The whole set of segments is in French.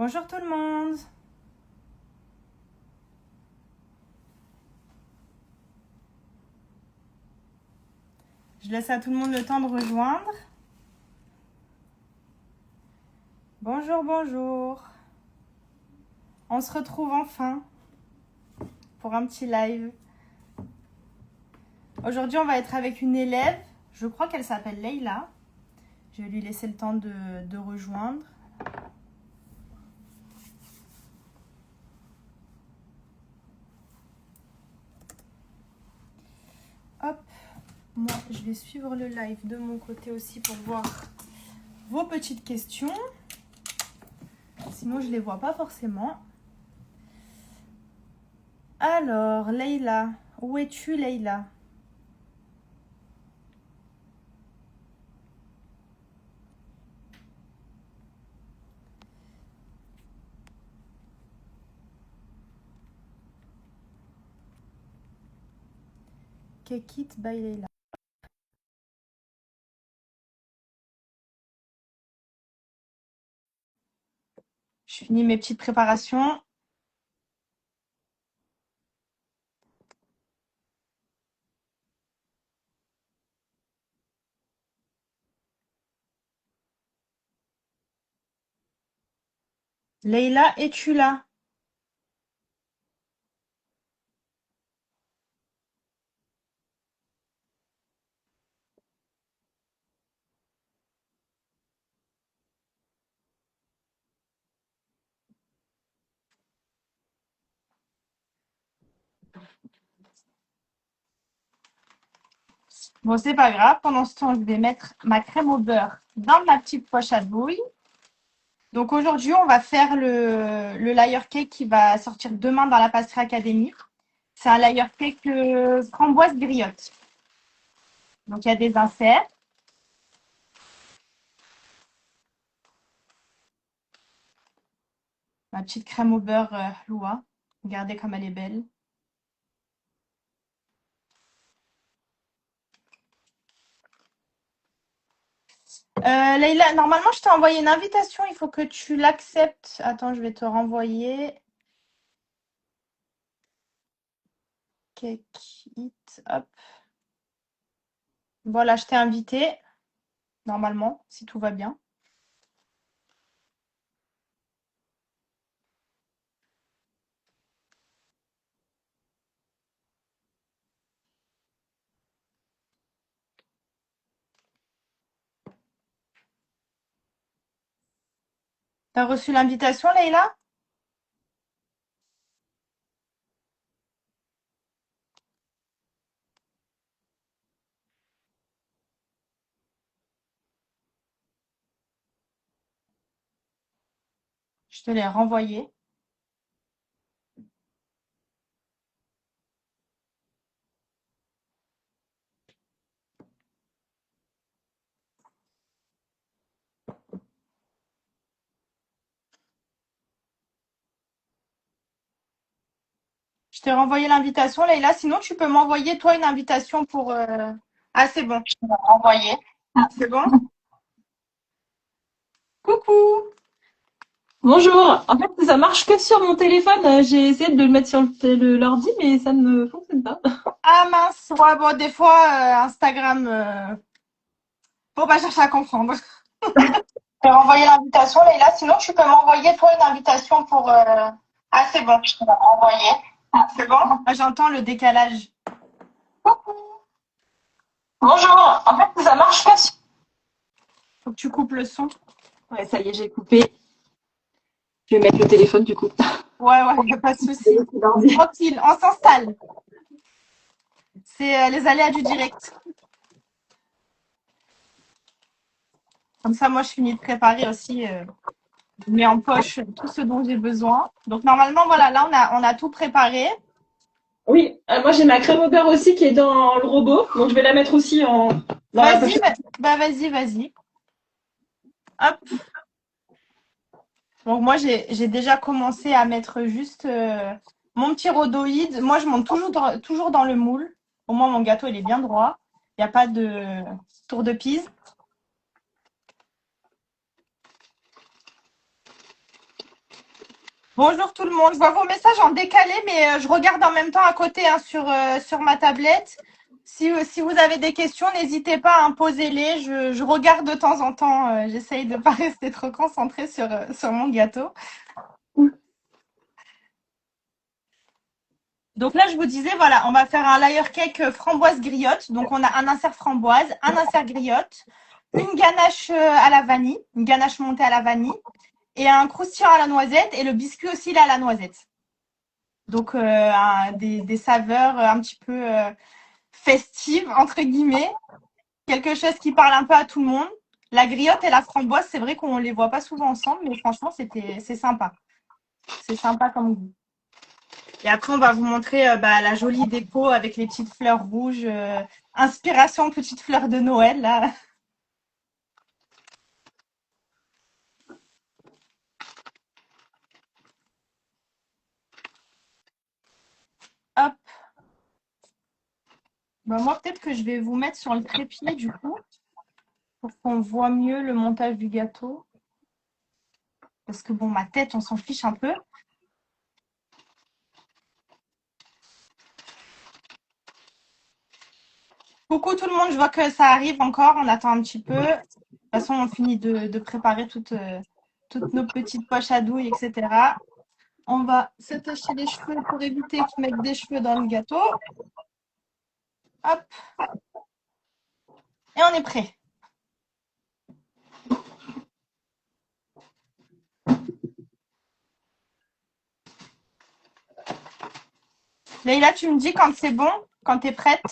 Bonjour tout le monde. Je laisse à tout le monde le temps de rejoindre. Bonjour, bonjour. On se retrouve enfin pour un petit live. Aujourd'hui, on va être avec une élève. Je crois qu'elle s'appelle Leïla. Je vais lui laisser le temps de rejoindre. Hop, moi je vais suivre le live de mon côté aussi pour voir vos petites questions. Sinon, je ne les vois pas forcément. Alors, Leïla, où es-tu, Leïla? Kekit by Leïla. Je finis mes petites préparations. Leïla, es-tu là? Bon, c'est pas grave. Pendant ce temps, je vais mettre ma crème au beurre dans ma petite poche à bouille. Donc aujourd'hui, on va faire le layer cake qui va sortir demain dans la Pastry Academy. C'est un layer cake framboise griotte. Donc il y a des inserts. Ma petite crème au beurre Loua. Regardez comme elle est belle. Leïla, normalement, je t'ai envoyé une invitation. Il faut que tu l'acceptes. Attends, je vais te renvoyer. Cake it. Hop. Voilà, je t'ai invité. Normalement, si tout va bien. T'as reçu l'invitation, Leïla? Je te l'ai renvoyé. Je t'ai renvoyé l'invitation, Leïla. Sinon, tu peux m'envoyer, toi, une invitation pour... Ah, c'est bon. Je te l'ai renvoyé. C'est bon? Coucou! Bonjour. En fait, ça marche que sur mon téléphone. J'ai essayé de le mettre sur l'ordi, mais ça ne fonctionne pas. Ah mince! Ouais, bon, des fois, Instagram, faut pas chercher à comprendre. Je t'ai renvoyé l'invitation, Leïla. Sinon, tu peux m'envoyer, toi, une invitation pour... Ah, c'est bon. Je te l'ai renvoyé. C'est bon? Ah, j'entends le décalage. Coucou! Bonjour. En fait, ça marche que sur... Faut que tu coupes le son. Ouais, ça y est, j'ai coupé. Je vais mettre le téléphone du coup. Ouais, ouais, y a pas de souci. Tranquille, on s'installe. C'est les aléas du direct. Comme ça, moi, je finis de préparer aussi. Je mets en poche tout ce dont j'ai besoin. Donc, normalement, voilà, là, on a tout préparé. Oui, moi j'ai ma crème au beurre aussi qui est dans le robot, donc je vais la mettre aussi dans la Vas-y, pochette. bah, vas-y, vas-y. Hop. Donc, moi, j'ai déjà commencé à mettre juste mon petit rhodoïde. Moi, je monte toujours dans le moule. Au moins, mon gâteau, il est bien droit. Il n'y a pas de tour de pise. Bonjour tout le monde. Je vois vos messages en décalé, mais je regarde en même temps à côté hein, sur ma tablette. Si vous avez des questions, n'hésitez pas à poser-les. Je regarde de temps en temps. J'essaye de pas rester trop concentrée sur mon gâteau. Donc là, je vous disais, voilà, on va faire un layer cake framboise griotte. Donc on a un insert framboise, un insert griotte, une ganache à la vanille, une ganache montée à la vanille, et un croustillant à la noisette, et le biscuit aussi, il est à la noisette. Donc des saveurs un petit peu festives, entre guillemets. Quelque chose qui parle un peu à tout le monde. La griotte et la framboise, c'est vrai qu'on les voit pas souvent ensemble, mais franchement, c'est sympa. C'est sympa comme goût. Et après, on va vous montrer la jolie déco avec les petites fleurs rouges. Inspiration petites fleurs de Noël, là. Hop. Moi, peut-être que je vais vous mettre sur le trépied, du coup, pour qu'on voit mieux le montage du gâteau. Parce que bon, ma tête, on s'en fiche un peu. Coucou tout le monde, je vois que ça arrive encore. On attend un petit peu. De toute façon, on finit de préparer toutes nos petites poches à douille, etc. On va s'attacher les cheveux pour éviter qu'ils mettent des cheveux dans le gâteau. Hop. Et on est prêt. Leïla, tu me dis quand c'est bon, quand tu es prête.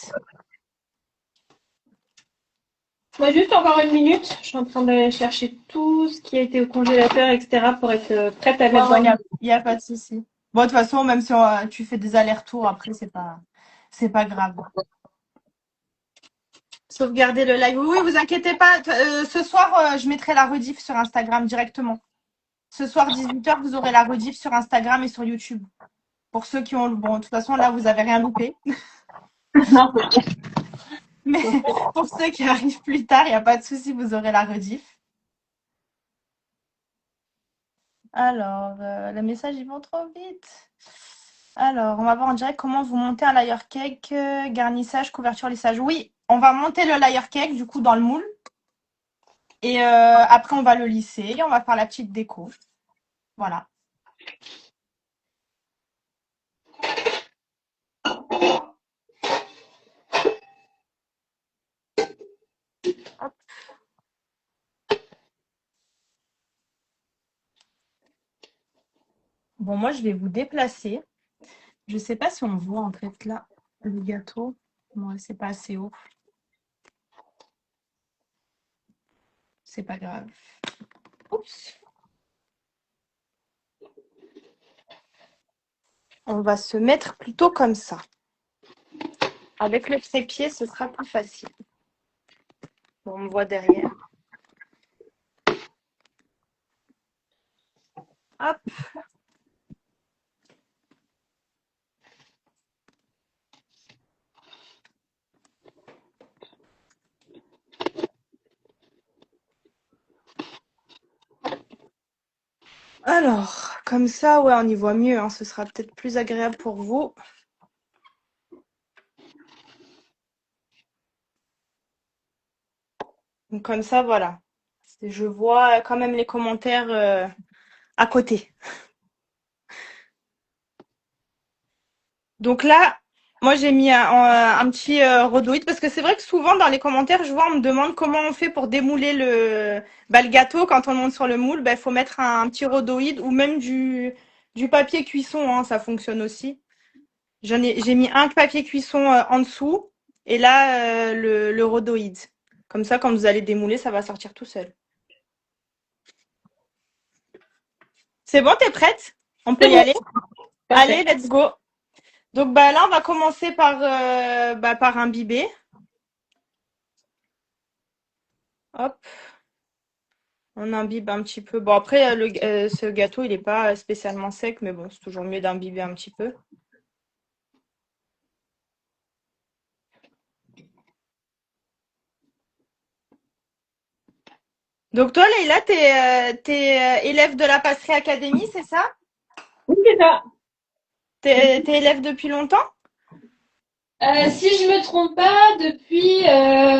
Moi, juste encore une minute. Je suis en train de chercher tout ce qui a été au congélateur, etc. pour être prête à mettre dans Il le. n'y a pas de souci. Bon, de toute façon, même si tu fais des allers-retours, après, c'est pas grave. Sauvegarder le live. Oui, oui, vous inquiétez pas. Ce soir, je mettrai la rediff sur Instagram directement. Ce soir, 18h, vous aurez la rediff sur Instagram et sur YouTube. Pour ceux qui ont... Bon, de toute façon, là, vous avez rien loupé. Non. Mais pour ceux qui arrivent plus tard, il n'y a pas de souci, vous aurez la rediff. Alors, les messages, ils vont trop vite. Alors, on va voir en direct comment vous montez un layer cake. Garnissage, couverture, lissage. Oui, on va monter le layer cake, du coup, dans le moule. Et après, on va le lisser et on va faire la petite déco. Voilà. Hop. Bon, moi, je vais vous déplacer. Je sais pas si on voit, en fait, là, le gâteau. Moi, c'est pas assez haut. C'est pas grave. Oups. On va se mettre plutôt comme ça. Avec le trépied, ce sera plus facile. Bon, on me voit derrière. Hop. Alors, comme ça, ouais, on y voit mieux. Hein. Ce sera peut-être plus agréable pour vous. Donc, comme ça, voilà. Je vois quand même les commentaires à côté. Donc là, moi, j'ai mis un petit rhodoïde parce que c'est vrai que souvent, dans les commentaires, je vois, on me demande comment on fait pour démouler le gâteau. Quand on monte sur le moule, il faut mettre un petit rhodoïde ou même du papier cuisson. Hein, ça fonctionne aussi. J'ai mis un papier cuisson en dessous et là le rhodoïde. Comme ça, quand vous allez démouler, ça va sortir tout seul. C'est bon, t'es prête? On peut C'est y bon. aller? Allez, Parfait. let's go. Donc là, on va commencer par imbiber. Hop, on imbibe un petit peu. Bon, après, ce gâteau, il n'est pas spécialement sec, mais bon, c'est toujours mieux d'imbiber un petit peu. Donc toi, Leïla, t'es élève de la Passerie Academy, c'est ça? Oui, c'est ça. T'es élève depuis longtemps? Si je me trompe pas,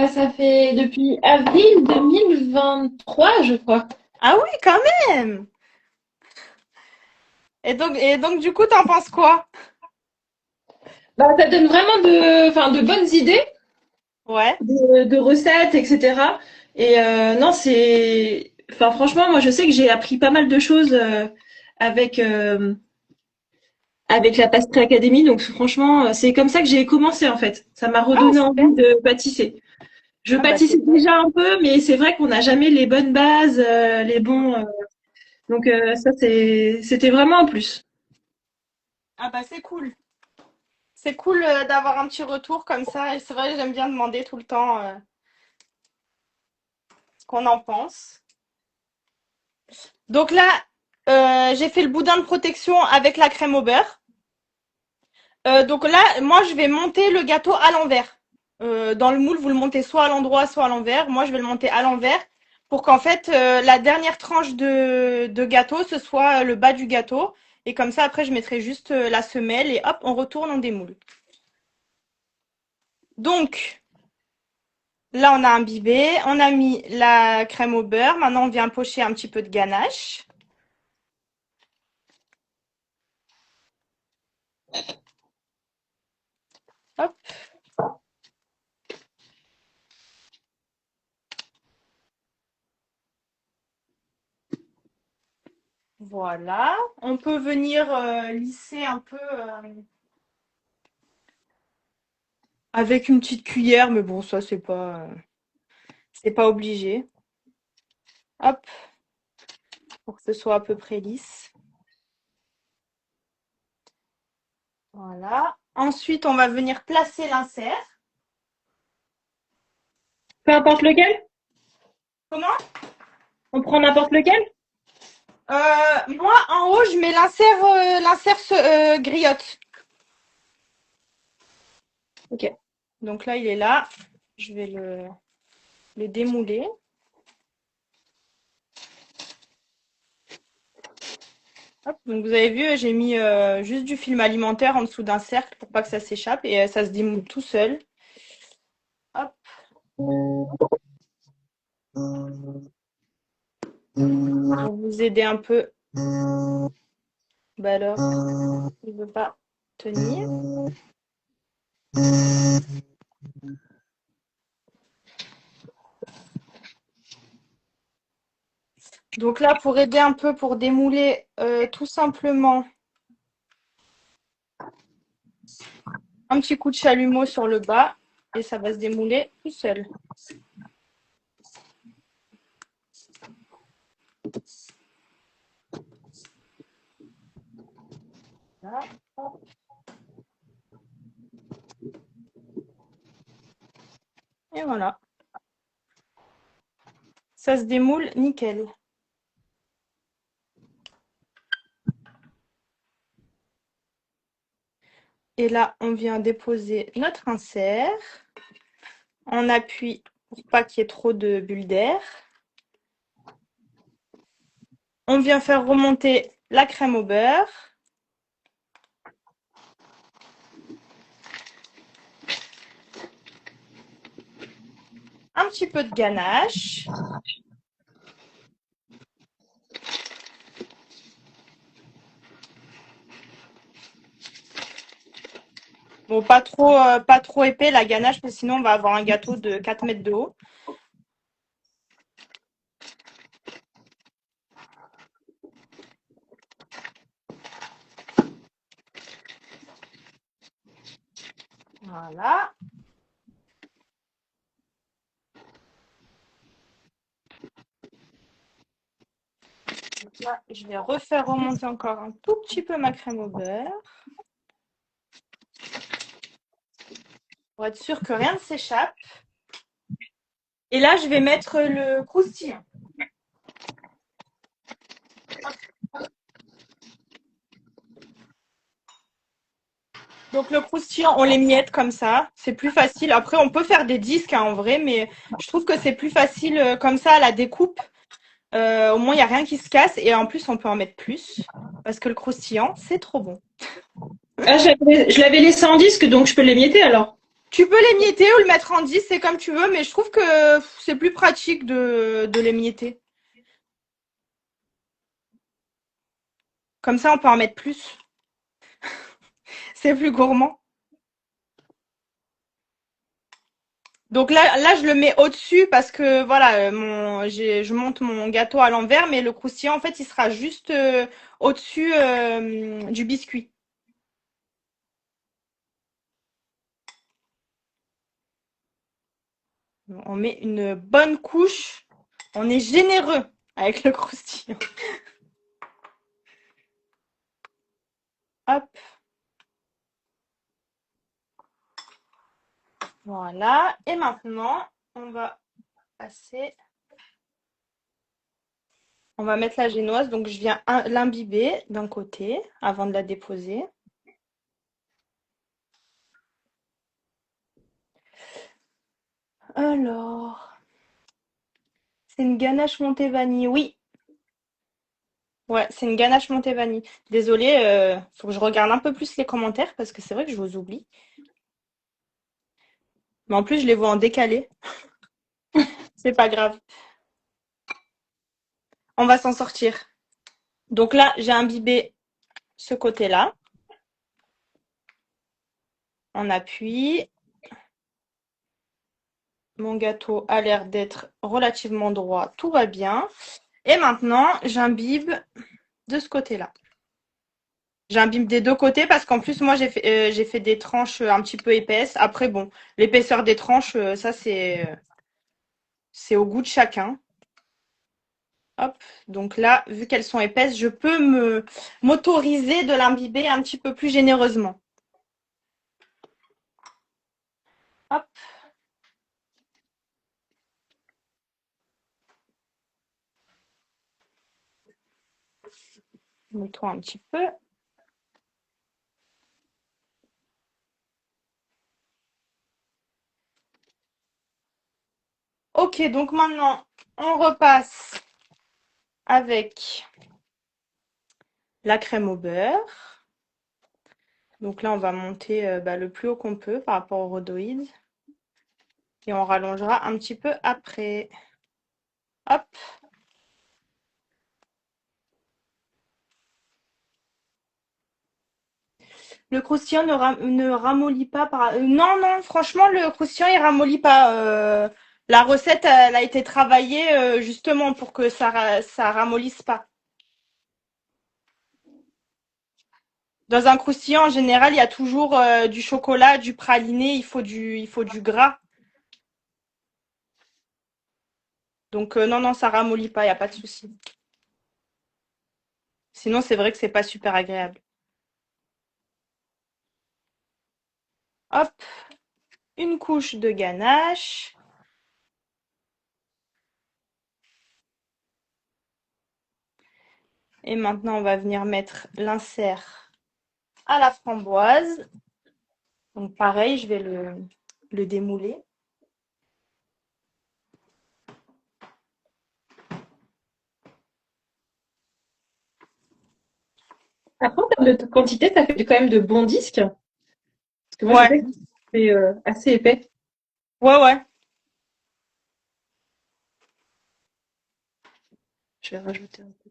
ça fait depuis avril 2023, je crois. Ah oui, quand même. Et donc du coup, t'en penses quoi? Bah, ça donne vraiment de bonnes idées Ouais. de recettes, etc. Et non, enfin, franchement, moi, je sais que j'ai appris pas mal de choses avec avec la Pastry Academy. Donc, franchement, c'est comme ça que j'ai commencé en fait. Ça m'a Ah, redonné super. envie de pâtisser. Je Ah bah c'est pâtissais top. déjà un peu, mais c'est vrai qu'on n'a jamais les bonnes bases, les bons. Donc, ça, c'était vraiment un plus. Ah bah c'est cool. C'est cool d'avoir un petit retour comme ça. Et c'est vrai, j'aime bien demander tout le temps ce qu'on en pense. Donc là, j'ai fait le boudin de protection avec la crème au beurre. Donc là, moi, je vais monter le gâteau à l'envers. Dans le moule, vous le montez soit à l'endroit, soit à l'envers. Moi, je vais le monter à l'envers pour qu'en fait, la dernière tranche de gâteau, ce soit le bas du gâteau. Et comme ça, après, je mettrai juste la semelle et hop, on retourne, on démoule. Donc, là, on a imbibé, on a mis la crème au beurre. Maintenant, on vient pocher un petit peu de ganache. Hop, voilà. On peut venir lisser un peu avec une petite cuillère, mais bon, ça, c'est pas obligé. Hop, pour que ce soit à peu près lisse. Voilà. Ensuite, on va venir placer l'insert. Peu importe lequel? Comment? On prend n'importe lequel? Moi, en haut, je mets griotte. Ok. Donc là, il est là. Je vais le démouler. Hop, donc vous avez vu, j'ai mis juste du film alimentaire en dessous d'un cercle pour pas que ça s'échappe et ça se démoule tout seul. Hop, pour vous aider un peu. Bah alors, il veut pas tenir. Donc là, pour aider un peu, pour démouler, tout simplement un petit coup de chalumeau sur le bas et ça va se démouler tout seul. Là, hop. Et voilà, ça se démoule nickel. Et là, on vient déposer notre insert. On appuie pour pas qu'il y ait trop de bulles d'air. On vient faire remonter la crème au beurre. Un petit peu de ganache. Bon, pas trop épais la ganache, parce que sinon on va avoir un gâteau de 4 mètres de haut. Voilà. Donc là, je vais refaire remonter encore un tout petit peu ma crème au beurre. Pour être sûr que rien ne s'échappe. Et là, je vais mettre le croustillant. Donc le croustillant, on les miette comme ça. C'est plus facile. Après, on peut faire des disques hein, en vrai, mais je trouve que c'est plus facile comme ça à la découpe. Au moins, il n'y a rien qui se casse. Et en plus, on peut en mettre plus. Parce que le croustillant, c'est trop bon. Ah, je l'avais laissé en disque, donc je peux l'émietter alors. Tu peux l'émietter ou le mettre en 10, c'est comme tu veux, mais je trouve que c'est plus pratique de l'émietter. Comme ça, on peut en mettre plus. C'est plus gourmand. Donc là, je le mets au-dessus parce que voilà, je monte mon gâteau à l'envers, mais le croustillant, en fait, il sera juste au-dessus du biscuit. On met une bonne couche. On est généreux avec le croustillant. Hop, voilà. Et maintenant, on va passer. On va mettre la génoise. Donc, je viens l'imbiber d'un côté avant de la déposer. Alors, c'est une ganache montée vanille. Oui, ouais, c'est une ganache montée vanille. Désolée, faut que je regarde un peu plus les commentaires parce que c'est vrai que je vous oublie. Mais en plus, je les vois en décalé. C'est pas grave. On va s'en sortir. Donc là, j'ai imbibé ce côté-là. On appuie. Mon gâteau a l'air d'être relativement droit. Tout va bien. Et maintenant, j'imbibe de ce côté-là. J'imbibe des deux côtés parce qu'en plus, moi, j'ai fait des tranches un petit peu épaisses. Après, bon, l'épaisseur des tranches, ça, c'est au goût de chacun. Hop. Donc là, vu qu'elles sont épaisses, je peux m'autoriser de l'imbiber un petit peu plus généreusement. Hop. Mets-toi un petit peu. Ok, donc maintenant, on repasse avec la crème au beurre. Donc là, on va monter le plus haut qu'on peut par rapport au rhodoïde. Et on rallongera un petit peu après. Hop. Le croustillant ne ramollit pas non, non, franchement, le croustillant, il ramollit pas. La recette, elle a été travaillée justement pour que ça ramollisse pas. Dans un croustillant, en général, il y a toujours du chocolat, du praliné, il faut du gras. Donc non, non, ça ramollit pas, il n'y a pas de souci. Sinon, c'est vrai que c'est pas super agréable. Hop, une couche de ganache. Et maintenant, on va venir mettre l'insert à la framboise. Donc pareil, je vais le démouler. Après, en termes de quantité, ça fait quand même de bons disques. Parce que moi, je Ouais, sais que c'est assez épais. ouais, ouais. Je vais rajouter un peu.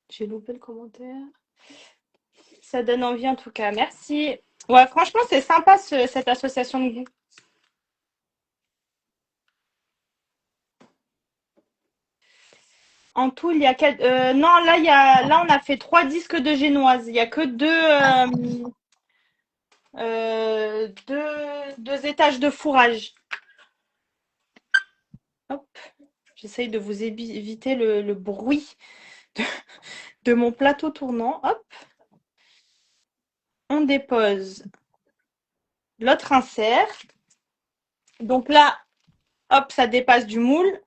J'ai loupé le commentaire. Ça donne envie en tout cas. Merci. Ouais, franchement, c'est sympa cette association de goût. En tout, il y a quatre. Non, là, on a fait 3 disques de génoise. Il y a que deux étages de fourrage. Hop. J'essaye de vous éviter le bruit de, de mon plateau tournant. Hop. On dépose l'autre insert. Donc là, Hop, ça dépasse du moule.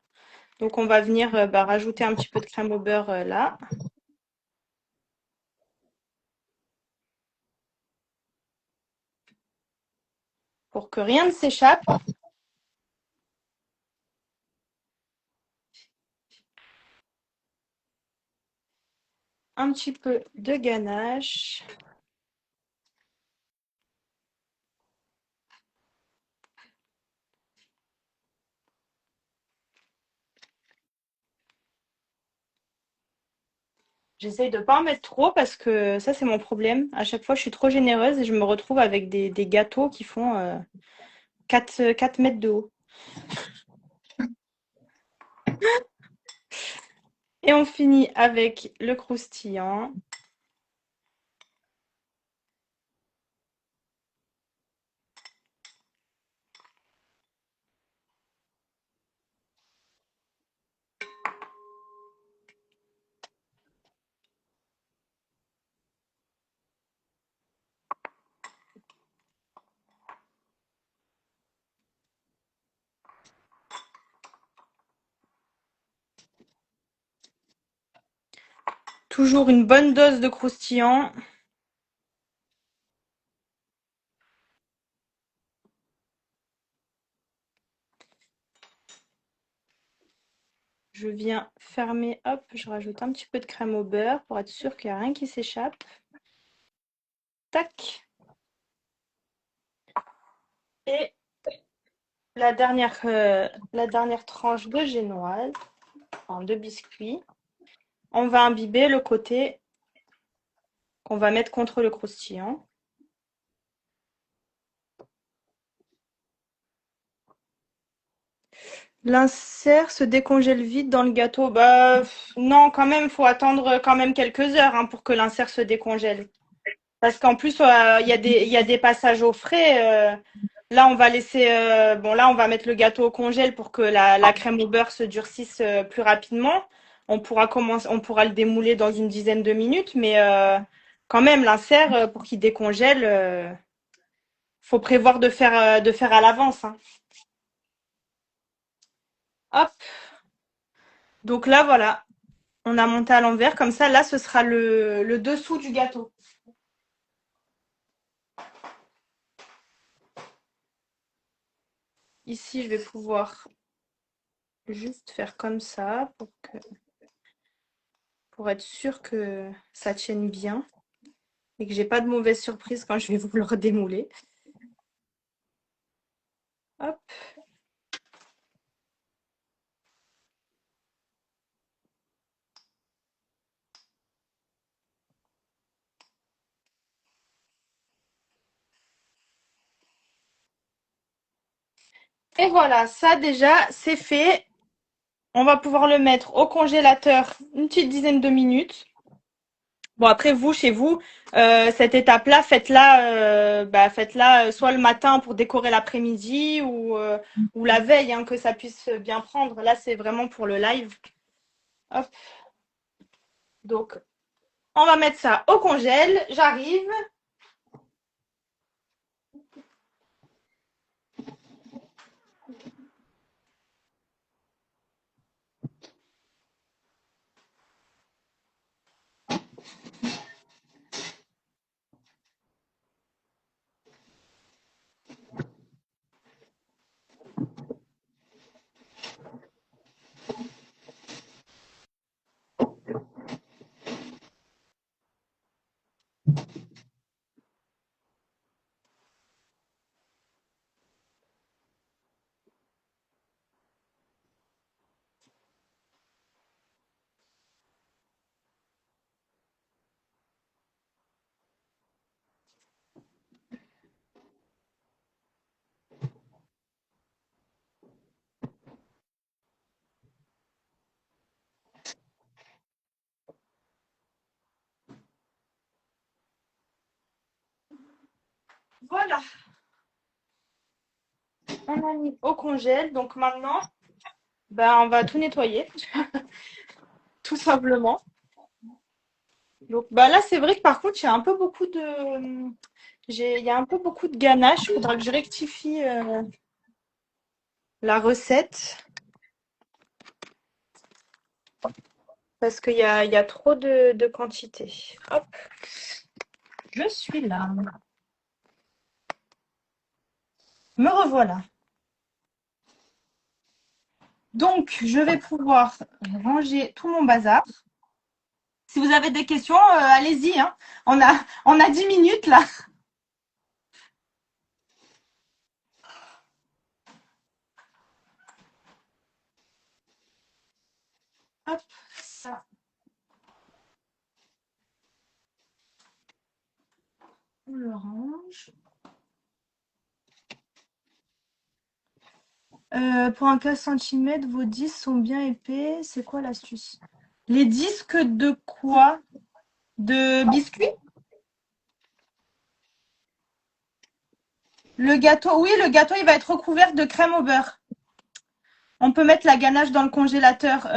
Donc, on va venir rajouter un petit peu de crème au beurre là. Pour que rien ne s'échappe. Un petit peu de ganache. J'essaye de pas en mettre trop parce que ça, c'est mon problème. À chaque fois, je suis trop généreuse et je me retrouve avec des gâteaux qui font 4 mètres de haut. Et on finit avec le croustillant. Toujours une bonne dose de croustillant. Je viens fermer, hop, je rajoute un petit peu de crème au beurre pour être sûr qu'il n'y a rien qui s'échappe. Tac. Et la dernière tranche de génoise, enfin de biscuit. On va imbiber le côté qu'on va mettre contre le croustillant. L'insert se décongèle vite dans le gâteau. Bah non, quand même, faut attendre quand même quelques heures hein, pour que l'insert se décongèle. Parce qu'en plus, il y a des passages au frais. Là, on va laisser. Bon, là, on va mettre le gâteau au congèle pour que la crème au beurre se durcisse plus rapidement. On pourra le démouler dans une dizaine de minutes, mais quand même, l'insert, pour qu'il décongèle, faut prévoir de faire à l'avance, hein. Hop. Donc là, voilà. On a monté à l'envers. Comme ça, là, ce sera le dessous du gâteau. Ici, je vais pouvoir juste faire comme ça pour être sûr que ça tienne bien et que j'ai pas de mauvaise surprise quand je vais vous le redémouler. Hop. Et voilà, ça déjà, c'est fait. On va pouvoir le mettre au congélateur une petite dizaine de minutes. Bon, après, vous, chez vous, cette étape-là, faites-la soit le matin pour décorer l'après-midi ou la veille, hein, que ça puisse bien prendre. Là, c'est vraiment pour le live. Hop. Donc, on va mettre ça au congèle. J'arrive. Voilà. On a mis au congèle. Donc maintenant, on va tout nettoyer, tout simplement. Donc là, c'est vrai que par contre, il y a un peu beaucoup il y a un peu beaucoup de ganache. Il faudra que je rectifie la recette parce qu'il y a trop de quantité. Hop, je suis là. Me revoilà. Donc, je vais pouvoir ranger tout mon bazar. Si vous avez des questions, allez-y, hein. On a 10 minutes là. Hop, ça. On le range. Pour un 15 cm, vos disques sont bien épais. C'est quoi l'astuce? Les disques de quoi? De biscuits? Le gâteau, oui, le gâteau, il va être recouvert de crème au beurre. On peut mettre la ganache dans le congélateur.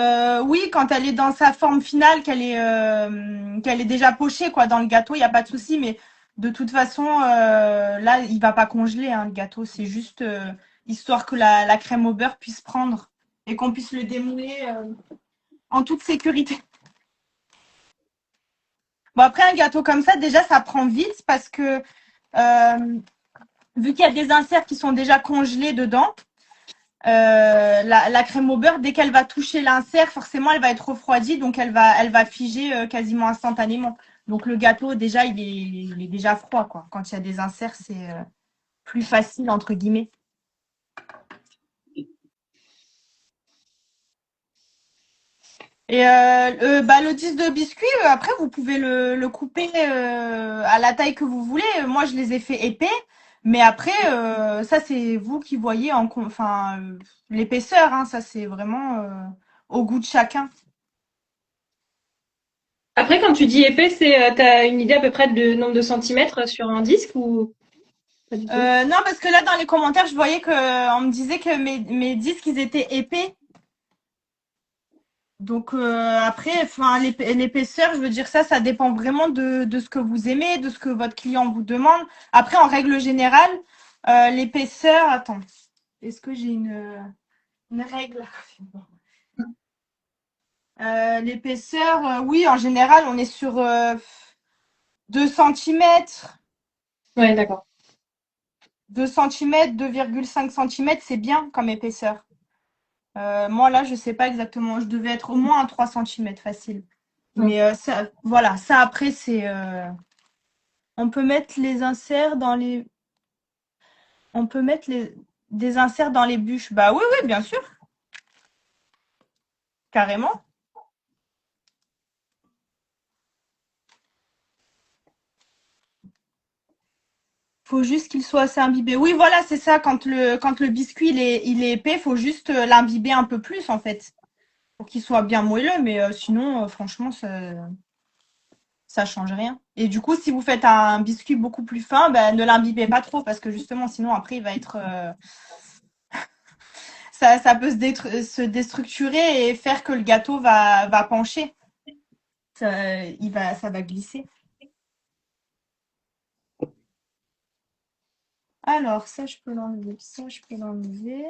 Oui, quand elle est dans sa forme finale, qu'elle est déjà pochée quoi, dans le gâteau, il n'y a pas de souci. Mais de toute façon, là, il va pas congeler hein, le gâteau. C'est juste histoire que la crème au beurre puisse prendre et qu'on puisse le démouler en toute sécurité. Bon, après, un gâteau comme ça, déjà, ça prend vite parce que vu qu'il y a des inserts qui sont déjà congelés dedans, la crème au beurre, dès qu'elle va toucher l'insert, forcément, elle va être refroidie, donc elle va figer quasiment instantanément. Donc le gâteau, déjà, il est déjà froid, quoi. Quand il y a des inserts, c'est plus facile, entre guillemets. Et le disque de biscuit, après, vous pouvez le couper à la taille que vous voulez. Moi, je les ai fait épais. Mais après, ça, c'est vous qui voyez enfin, l'épaisseur. Hein, ça, c'est vraiment au goût de chacun. Après, quand tu dis épais, t'as une idée à peu près de nombre de centimètres sur un disque ou pas du tout? Non, parce que là, dans les commentaires, je voyais on me disait que mes disques, ils étaient épais. Donc après, enfin, l'épaisseur, je veux dire ça dépend vraiment de ce que vous aimez, de ce que votre client vous demande. Après, en règle générale, l'épaisseur, attends, est-ce que j'ai une règle? L'épaisseur, oui, en général, on est sur 2 centimètres. Ouais, d'accord. 2 centimètres, 2,5 centimètres, c'est bien comme épaisseur. Moi, là, je sais pas exactement. Je devais être au moins à 3 centimètres facile. Ouais. Mais ça, voilà, ça après, c'est. On peut mettre les inserts dans les. On peut mettre des inserts dans les bûches. Bah oui, oui, bien sûr, carrément. Faut juste qu'il soit assez imbibé. Oui, voilà, c'est ça. Quand le biscuit il est épais, faut juste l'imbiber un peu plus en fait, pour qu'il soit bien moelleux. Mais sinon, franchement, ça change rien. Et du coup, si vous faites un biscuit beaucoup plus fin, ben, ne l'imbibez pas trop parce que justement, sinon après, il va être ça peut se déstructurer et faire que le gâteau va pencher. Ça va glisser. Alors, ça, je peux l'enlever. Ça, je peux l'enlever.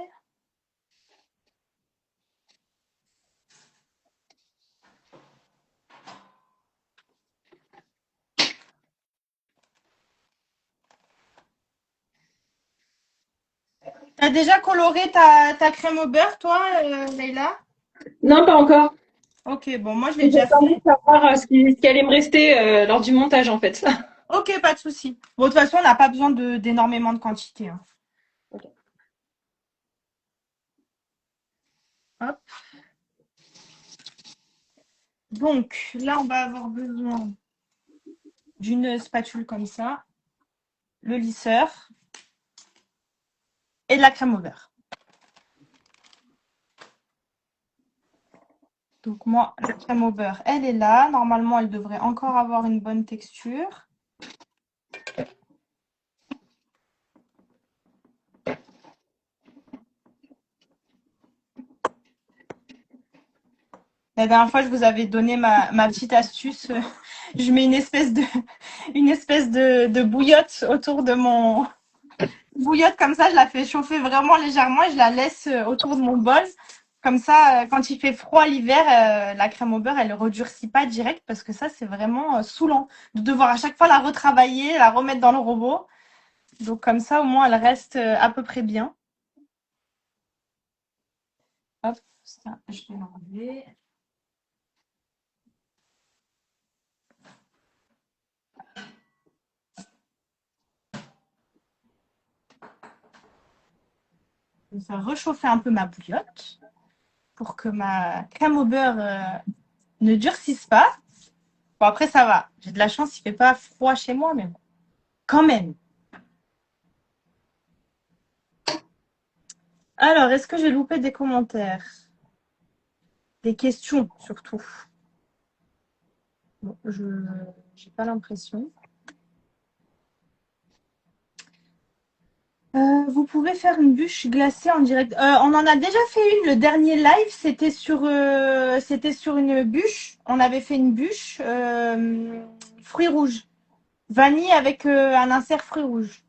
T'as déjà coloré ta crème au beurre, toi, Leïla? Non, pas encore. Ok, bon, moi, je l'ai déjà J'attendais fait. de savoir ce qui allait me rester lors du montage, en fait. Ok, pas de souci. Bon, de toute façon, on n'a pas besoin d'énormément de quantité. Hein. Ok. Hop. Donc, là, on va avoir besoin d'une spatule comme ça, le lisseur et de la crème au beurre. Donc moi, la crème au beurre, elle est là. Normalement, elle devrait encore avoir une bonne texture. La dernière fois, je vous avais donné ma petite astuce. Je mets une espèce de bouillotte autour bouillotte comme ça, je la fais chauffer vraiment légèrement et je la laisse autour de mon bol. Comme ça, quand il fait froid l'hiver, la crème au beurre, elle ne redurcit pas direct parce que ça, c'est vraiment saoulant de devoir à chaque fois la retravailler, la remettre dans le robot. Donc comme ça, au moins, elle reste à peu près bien. Hop, ça, je vais l'enlever. Je vais faire réchauffer un peu ma bouillotte pour que ma crème au beurre ne durcisse pas. Bon, après, ça va. J'ai de la chance, il fait pas froid chez moi, mais bon, quand même. Alors, est-ce que j'ai loupé des commentaires? Des questions, surtout. Bon, je j'ai pas l'impression. Vous pouvez faire une bûche glacée en direct. On en a déjà fait une. Le dernier live, c'était sur une bûche. On avait fait une bûche fruits rouges, vanille avec un insert fruits rouges.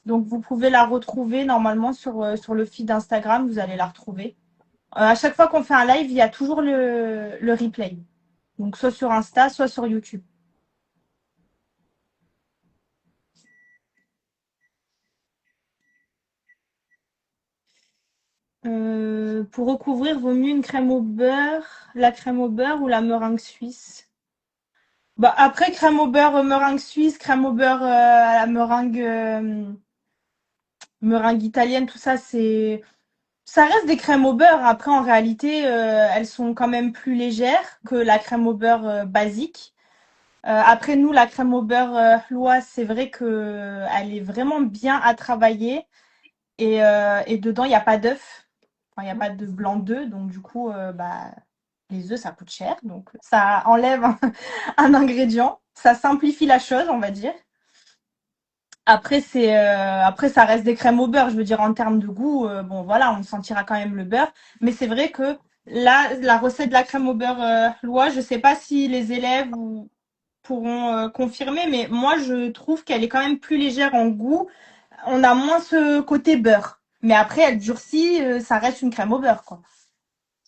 Donc vous pouvez la retrouver normalement sur le feed Instagram. Vous allez la retrouver. À chaque fois qu'on fait un live, il y a toujours le replay. Donc soit sur Insta, soit sur YouTube. Pour recouvrir, vaut mieux une crème au beurre, la crème au beurre ou la meringue suisse. Bah après crème au beurre, meringue suisse, crème au beurre à la meringue italienne, tout ça ça reste des crèmes au beurre. Après en réalité, elles sont quand même plus légères que la crème au beurre basique. Après nous, la crème au beurre Loise, c'est vrai que elle est vraiment bien à travailler et dedans il n'y a pas d'œuf. Enfin, il n'y a pas de blanc d'œuf, donc du coup, bah, les œufs, ça coûte cher. Donc ça enlève un ingrédient. Ça simplifie la chose, on va dire. Après, ça reste des crèmes au beurre. Je veux dire, en termes de goût, bon, voilà, on sentira quand même le beurre. Mais c'est vrai que là, la recette de la crème au beurre Lois, je sais pas si les élèves pourront confirmer, mais moi, je trouve qu'elle est quand même plus légère en goût. On a moins ce côté beurre. Mais après, elle durcit, ça reste une crème au beurre, quoi.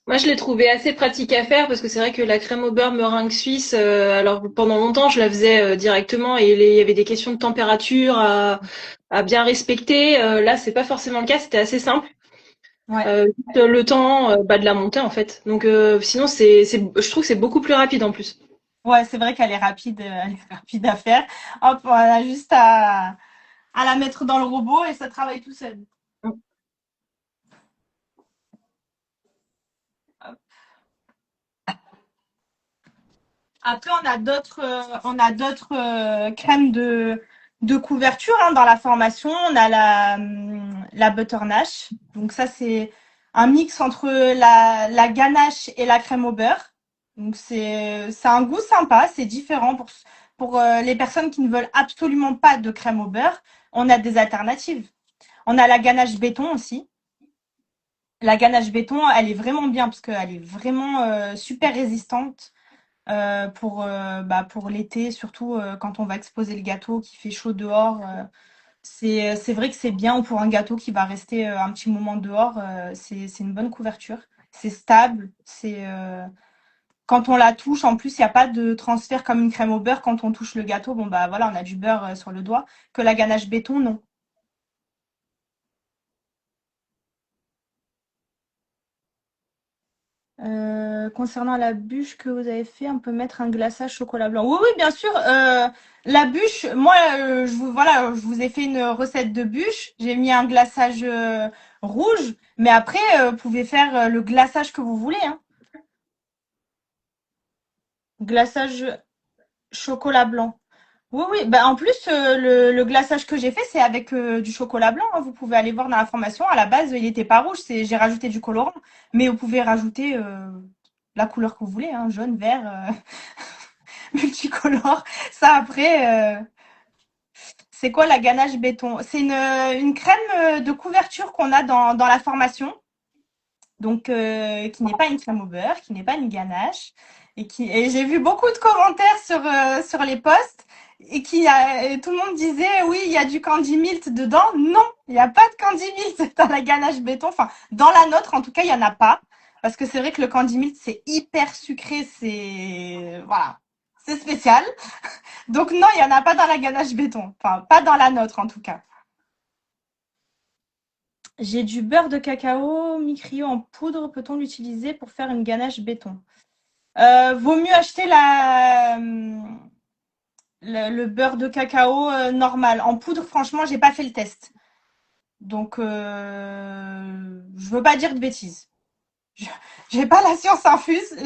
Moi, je l'ai trouvé assez pratique à faire parce que c'est vrai que la crème au beurre meringue suisse, alors pendant longtemps, je la faisais directement et il y avait des questions de température à bien respecter. Là, c'est pas forcément le cas, c'était assez simple. Ouais. Juste le temps de la monter en fait. Donc sinon, je trouve que c'est beaucoup plus rapide en plus. Ouais, c'est vrai qu'elle est rapide, elle est rapide à faire. Hop, on a juste à la mettre dans le robot et ça travaille tout seul. Hop. Après, on a d'autres crèmes de couverture hein, dans la formation. On a la Butternash. Donc ça, c'est un mix entre la ganache et la crème au beurre. Donc c'est un goût sympa, c'est différent pour les personnes qui ne veulent absolument pas de crème au beurre. On a des alternatives. On a la ganache béton aussi. La ganache béton, elle est vraiment bien parce qu'elle est vraiment super résistante pour l'été, surtout quand on va exposer le gâteau, qui fait chaud dehors. C'est vrai que c'est bien pour un gâteau qui va rester un petit moment dehors. C'est une bonne couverture. C'est stable. Quand on la touche, en plus, il n'y a pas de transfert comme une crème au beurre. Quand on touche le gâteau, bon bah voilà, on a du beurre sur le doigt. Que la ganache béton, non. Concernant la bûche que vous avez fait, on peut mettre un glaçage chocolat blanc. Oui, oui, bien sûr. La bûche, moi, voilà, je vous ai fait une recette de bûche. J'ai mis un glaçage rouge, mais après, vous pouvez faire le glaçage que vous voulez, hein. Glaçage chocolat blanc. Oui, oui. Bah, en plus, le glaçage que j'ai fait, c'est avec du chocolat blanc, hein. Vous pouvez aller voir dans la formation. À la base, il n'était pas rouge. J'ai rajouté du colorant, mais vous pouvez rajouter la couleur que vous voulez, hein, jaune, vert. Multicolore. Ça après, c'est quoi la ganache béton? C'est une crème de couverture qu'on a dans la formation. Donc, qui n'est pas une crème au beurre, qui n'est pas une ganache. Et j'ai vu beaucoup de commentaires sur les posts. et tout le monde disait oui, il y a du candy malt dedans. Non, il n'y a pas de candy malt dans la ganache béton. Enfin, dans la nôtre, en tout cas, il y en a pas. Parce que c'est vrai que le candy malt, c'est hyper sucré, voilà, c'est spécial. Donc non, il y en a pas dans la ganache béton. Enfin, pas dans la nôtre, en tout cas. J'ai du beurre de cacao mi-crio en poudre. Peut-on l'utiliser pour faire une ganache béton? Vaut mieux acheter le beurre de cacao normal. En poudre, franchement, j'ai pas fait le test. Donc, je veux pas dire de bêtises. Je- J'ai pas la science infuse.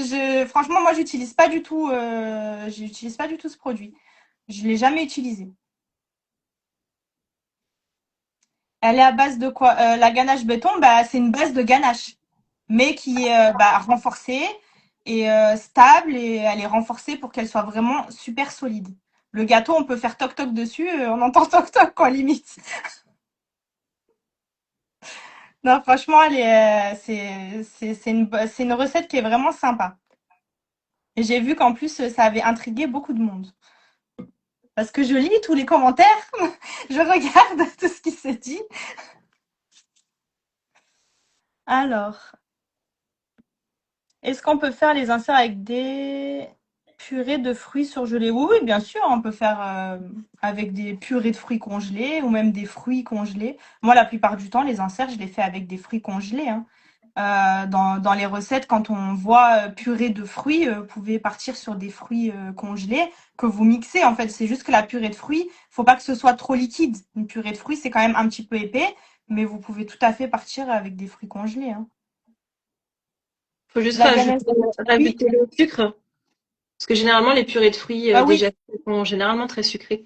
Franchement, moi, j'utilise pas du tout ce produit. Je l'ai jamais utilisé. Elle est à base de quoi? La ganache béton, bah, c'est une base de ganache, mais qui est bah, renforcée et stable et elle est renforcée pour qu'elle soit vraiment super solide. Le gâteau, on peut faire toc toc dessus, on entend toc toc quoi, limite. Non, franchement, c'est une recette qui est vraiment sympa. Et j'ai vu qu'en plus, ça avait intrigué beaucoup de monde. Parce que je lis tous les commentaires, je regarde tout ce qui se dit. Alors, est-ce qu'on peut faire les inserts avec des purées de fruits surgelés? Oui, oui, bien sûr, on peut faire avec des purées de fruits congelés ou même des fruits congelés. Moi, la plupart du temps, les inserts, je les fais avec des fruits congelés, hein. Dans les recettes, quand on voit purée de fruits, vous pouvez partir sur des fruits congelés que vous mixez. En fait, c'est juste que la purée de fruits, faut pas que ce soit trop liquide. Une purée de fruits, c'est quand même un petit peu épais, mais vous pouvez tout à fait partir avec des fruits congelés, hein. Faut juste La ganache de fruits, rajouter le sucre. Parce que généralement, les purées de fruits bah oui. déjà sont généralement très sucrées.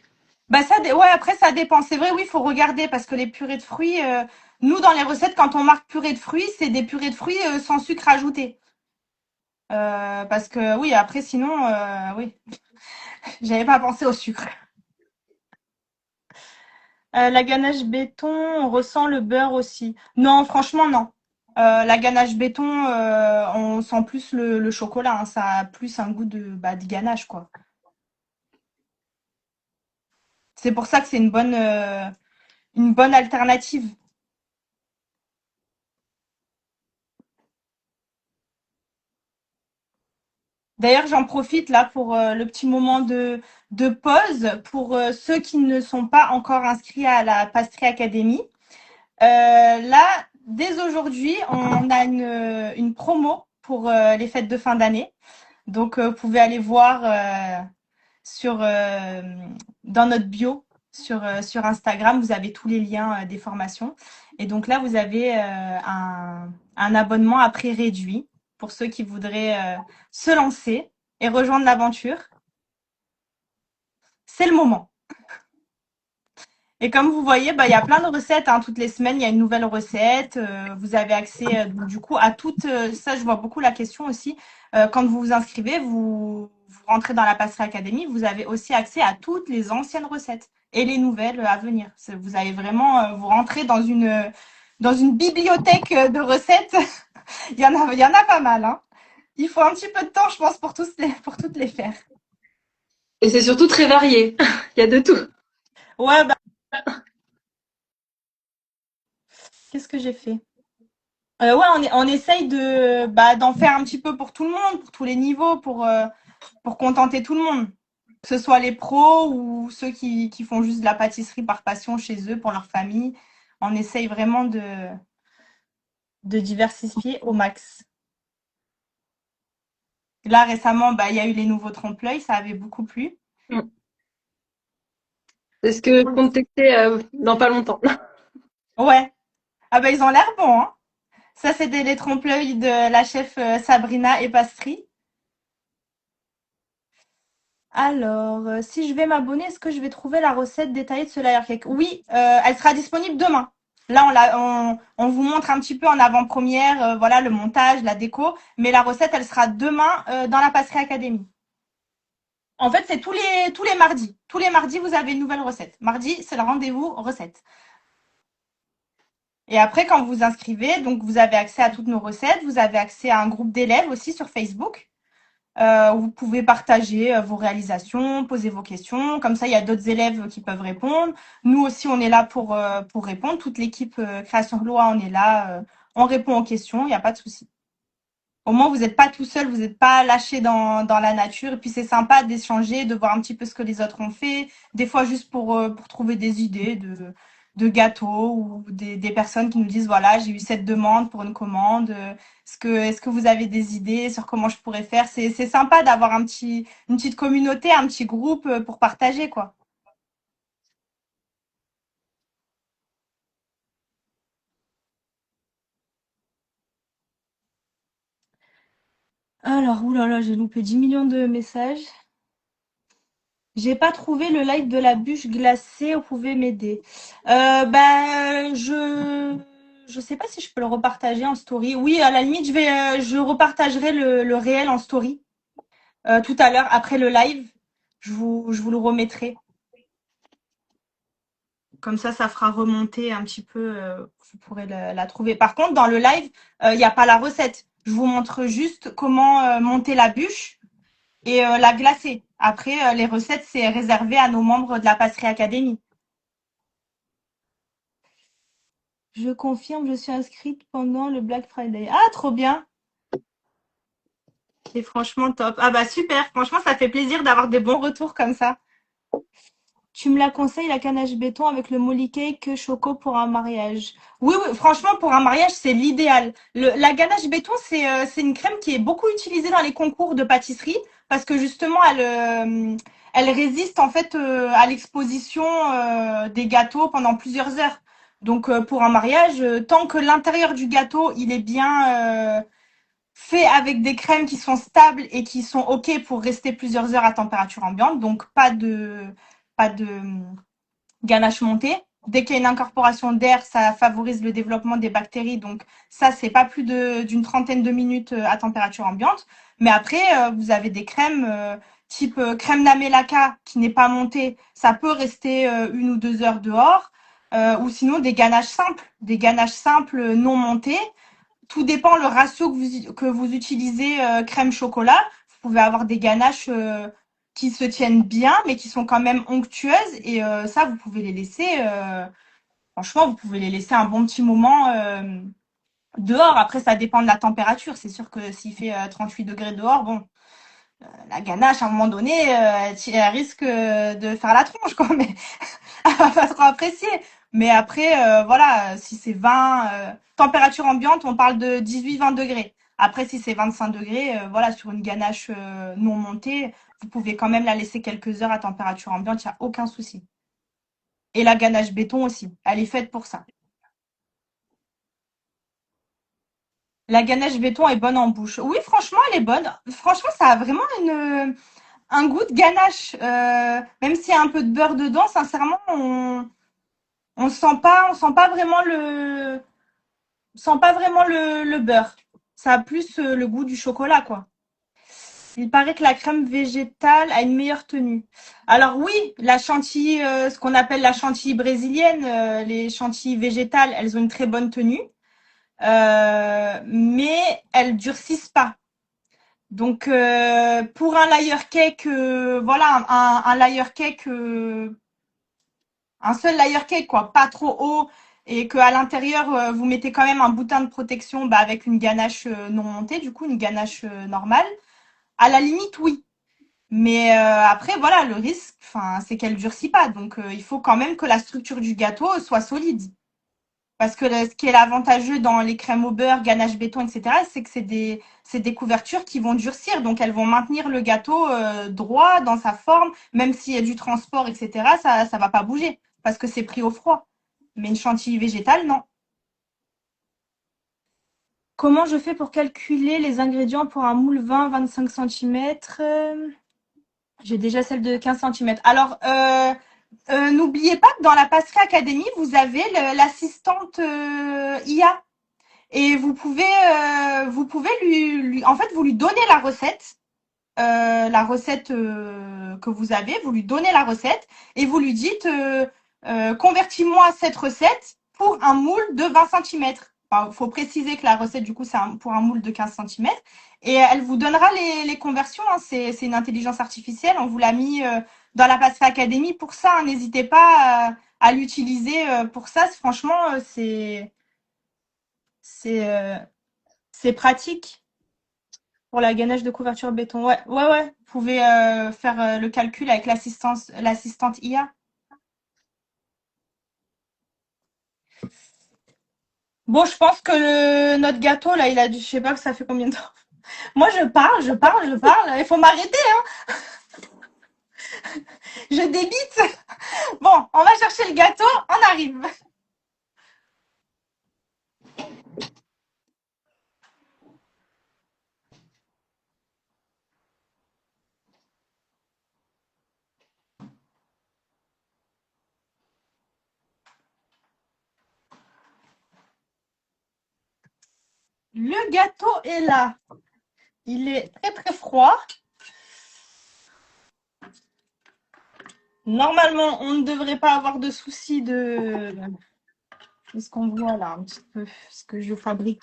Bah ouais, après ça dépend. C'est vrai, oui, il faut regarder parce que les purées de fruits, nous dans les recettes, quand on marque purée de fruits, c'est des purées de fruits sans sucre ajouté. Parce que oui, après sinon, oui, j'avais pas pensé au sucre. La ganache béton, on ressent le beurre aussi. Non, franchement, non. La ganache béton, on sent plus le chocolat, hein. Ça a plus un goût de ganache, quoi. C'est pour ça que c'est une bonne alternative. D'ailleurs, j'en profite là pour le petit moment de pause pour ceux qui ne sont pas encore inscrits à la Pastry Academy. Là, dès aujourd'hui, on a une promo pour les fêtes de fin d'année. Donc, vous pouvez aller voir sur dans notre bio sur Instagram, vous avez tous les liens des formations. Et donc là, vous avez un abonnement à prix réduit pour ceux qui voudraient se lancer et rejoindre l'aventure. C'est le moment. Et comme vous voyez, bah, il y a plein de recettes, hein. Toutes les semaines, il y a une nouvelle recette. Vous avez accès, du coup, à toutes. Ça, je vois beaucoup la question aussi. Quand vous vous inscrivez, vous rentrez dans la Passerie Academy, vous avez aussi accès à toutes les anciennes recettes et les nouvelles à venir. Vous avez vraiment, vous rentrez dans une bibliothèque de recettes. Il y en a pas mal, hein. Il faut un petit peu de temps, je pense, pour toutes les faire. Et c'est surtout très varié. Il y a de tout. Ouais, bah, qu'est-ce que j'ai fait? Ouais, on essaye d'en faire un petit peu pour tout le monde, pour tous les niveaux, pour contenter tout le monde. Que ce soit les pros ou ceux qui font juste de la pâtisserie par passion chez eux, pour leur famille. On essaye vraiment de diversifier au max. Là, récemment, bah, il y a eu les nouveaux trompe-l'œil, ça avait beaucoup plu. C'est ce que je compte tester dans pas longtemps. Ouais. Ah bah, ils ont l'air bons, hein. Ça, c'était les trompe-l'œil de la chef Sabrina et Pastry. Alors, si je vais m'abonner, est-ce que je vais trouver la recette détaillée de ce layer cake? Oui, elle sera disponible demain. Là, on vous montre un petit peu en avant-première, voilà, le montage, la déco, mais la recette, elle sera demain dans la Passerie Academy. En fait, c'est tous les mardis. Tous les mardis, vous avez une nouvelle recette. Mardi, c'est le rendez-vous recette. Et après, quand vous vous inscrivez, donc vous avez accès à toutes nos recettes, vous avez accès à un groupe d'élèves aussi sur Facebook. où vous pouvez partager vos réalisations, poser vos questions. Comme ça, il y a d'autres élèves qui peuvent répondre. Nous aussi, on est là pour répondre. Toute l'équipe création de loi, on est là. On répond aux questions, il n'y a pas de souci. Au moins, vous n'êtes pas tout seul, vous n'êtes pas lâché dans la nature. Et puis, c'est sympa d'échanger, de voir un petit peu ce que les autres ont fait. Des fois, juste pour trouver des idées de gâteaux ou des personnes qui nous disent, voilà, j'ai eu cette demande pour une commande. Est-ce que vous avez des idées sur comment je pourrais faire? C'est sympa d'avoir une petite communauté, un petit groupe pour partager, quoi. Alors, oulala, j'ai loupé 10 millions de messages. J'ai pas trouvé le live de la bûche glacée, vous pouvez m'aider. Je sais pas si je peux le repartager en story. Oui, à la limite, je repartagerai le réel en story tout à l'heure après le live. Je vous le remettrai. Comme ça fera remonter un petit peu. Vous pourrez la trouver. Par contre, dans le live, il n'y a pas la recette. Je vous montre juste comment monter la bûche et la glacer. Après, les recettes, c'est réservé à nos membres de la Passerie Academy. Je confirme, je suis inscrite pendant le Black Friday. Ah, trop bien. C'est franchement top. Ah bah super, franchement, ça fait plaisir d'avoir des bons retours comme ça. Tu me la conseilles, la ganache béton avec le molly cake choco pour un mariage. Oui, oui, franchement, pour un mariage, c'est l'idéal. La ganache béton, c'est une crème qui est beaucoup utilisée dans les concours de pâtisserie parce que justement, elle résiste en fait à l'exposition des gâteaux pendant plusieurs heures. Donc, pour un mariage, tant que l'intérieur du gâteau, il est bien fait avec des crèmes qui sont stables et qui sont OK pour rester plusieurs heures à température ambiante, donc pas de ganache montée. Dès qu'il y a une incorporation d'air, ça favorise le développement des bactéries. Donc ça, c'est pas plus d'une trentaine de minutes à température ambiante. Mais après, vous avez des crèmes type crème Namelaka qui n'est pas montée. Ça peut rester 1 ou 2 heures dehors. Ou sinon des ganaches simples non montées. Tout dépend le ratio que vous utilisez crème chocolat. Vous pouvez avoir des ganaches qui se tiennent bien, mais qui sont quand même onctueuses. Et ça, vous pouvez les laisser, franchement, vous pouvez les laisser un bon petit moment dehors. Après, ça dépend de la température. C'est sûr que s'il fait 38 degrés dehors, bon, la ganache, à un moment donné, elle risque de faire la tronche, quoi. Mais elle va pas trop apprécier. Mais après, voilà, si c'est 20, température ambiante, on parle de 18-20 degrés. Après, si c'est 25 degrés, voilà, sur une ganache non montée, vous pouvez quand même la laisser quelques heures à température ambiante, il n'y a aucun souci. Et la ganache béton aussi, elle est faite pour ça. La ganache béton est bonne en bouche. Oui, franchement, elle est bonne. Franchement, ça a vraiment un goût de ganache. Même s'il y a un peu de beurre dedans, sincèrement, on sent pas vraiment le beurre. Ça a plus le goût du chocolat, quoi. Il paraît que la crème végétale a une meilleure tenue. Alors oui, la chantilly, ce qu'on appelle la chantilly brésilienne, les chantilly végétales, elles ont une très bonne tenue, mais elles durcissent pas. Donc pour un layer cake, voilà, un layer cake un seul layer cake, quoi, pas trop haut, et que à l'intérieur, vous mettez quand même un boutin de protection bah, avec une ganache non montée, du coup, une ganache normale. À la limite, oui. Mais après, voilà, le risque, enfin, c'est qu'elle durcit pas. Donc, il faut quand même que la structure du gâteau soit solide. Parce que ce qui est avantageux dans les crèmes au beurre, ganache béton, etc., c'est que c'est des couvertures qui vont durcir. Donc, elles vont maintenir le gâteau droit dans sa forme, même s'il y a du transport, etc., ça va pas bouger parce que c'est pris au froid. Mais une chantilly végétale, non. Comment je fais pour calculer les ingrédients pour un moule 20-25 centimètres? J'ai déjà celle de 15 centimètres. Alors, n'oubliez pas que dans la Passerie Academy, vous avez l'assistante IA. Et vous pouvez en fait, vous lui donnez la recette que vous avez, vous lui donnez la recette et vous lui dites convertis-moi cette recette pour un moule de 20 centimètres. Enfin, faut préciser que la recette, du coup, c'est pour un moule de 15 centimètres. Et elle vous donnera les conversions. Hein. C'est une intelligence artificielle. On vous l'a mis dans la Passerelle Academy pour ça. Hein. N'hésitez pas à l'utiliser pour ça. Franchement, c'est euh, c'est pratique pour la gainage de couverture béton. Ouais, ouais, ouais. Vous pouvez faire le calcul avec l'assistante IA. Bon, je pense que notre gâteau, là, je sais pas que ça fait combien de temps. Moi, je parle, je parle, je parle. Il faut m'arrêter, hein. Je débite. Bon, on va chercher le gâteau. On arrive. Le gâteau est là. Il est très très froid. Normalement, on ne devrait pas avoir de soucis de... Est-ce qu'on voit là un petit peu ce que je fabrique?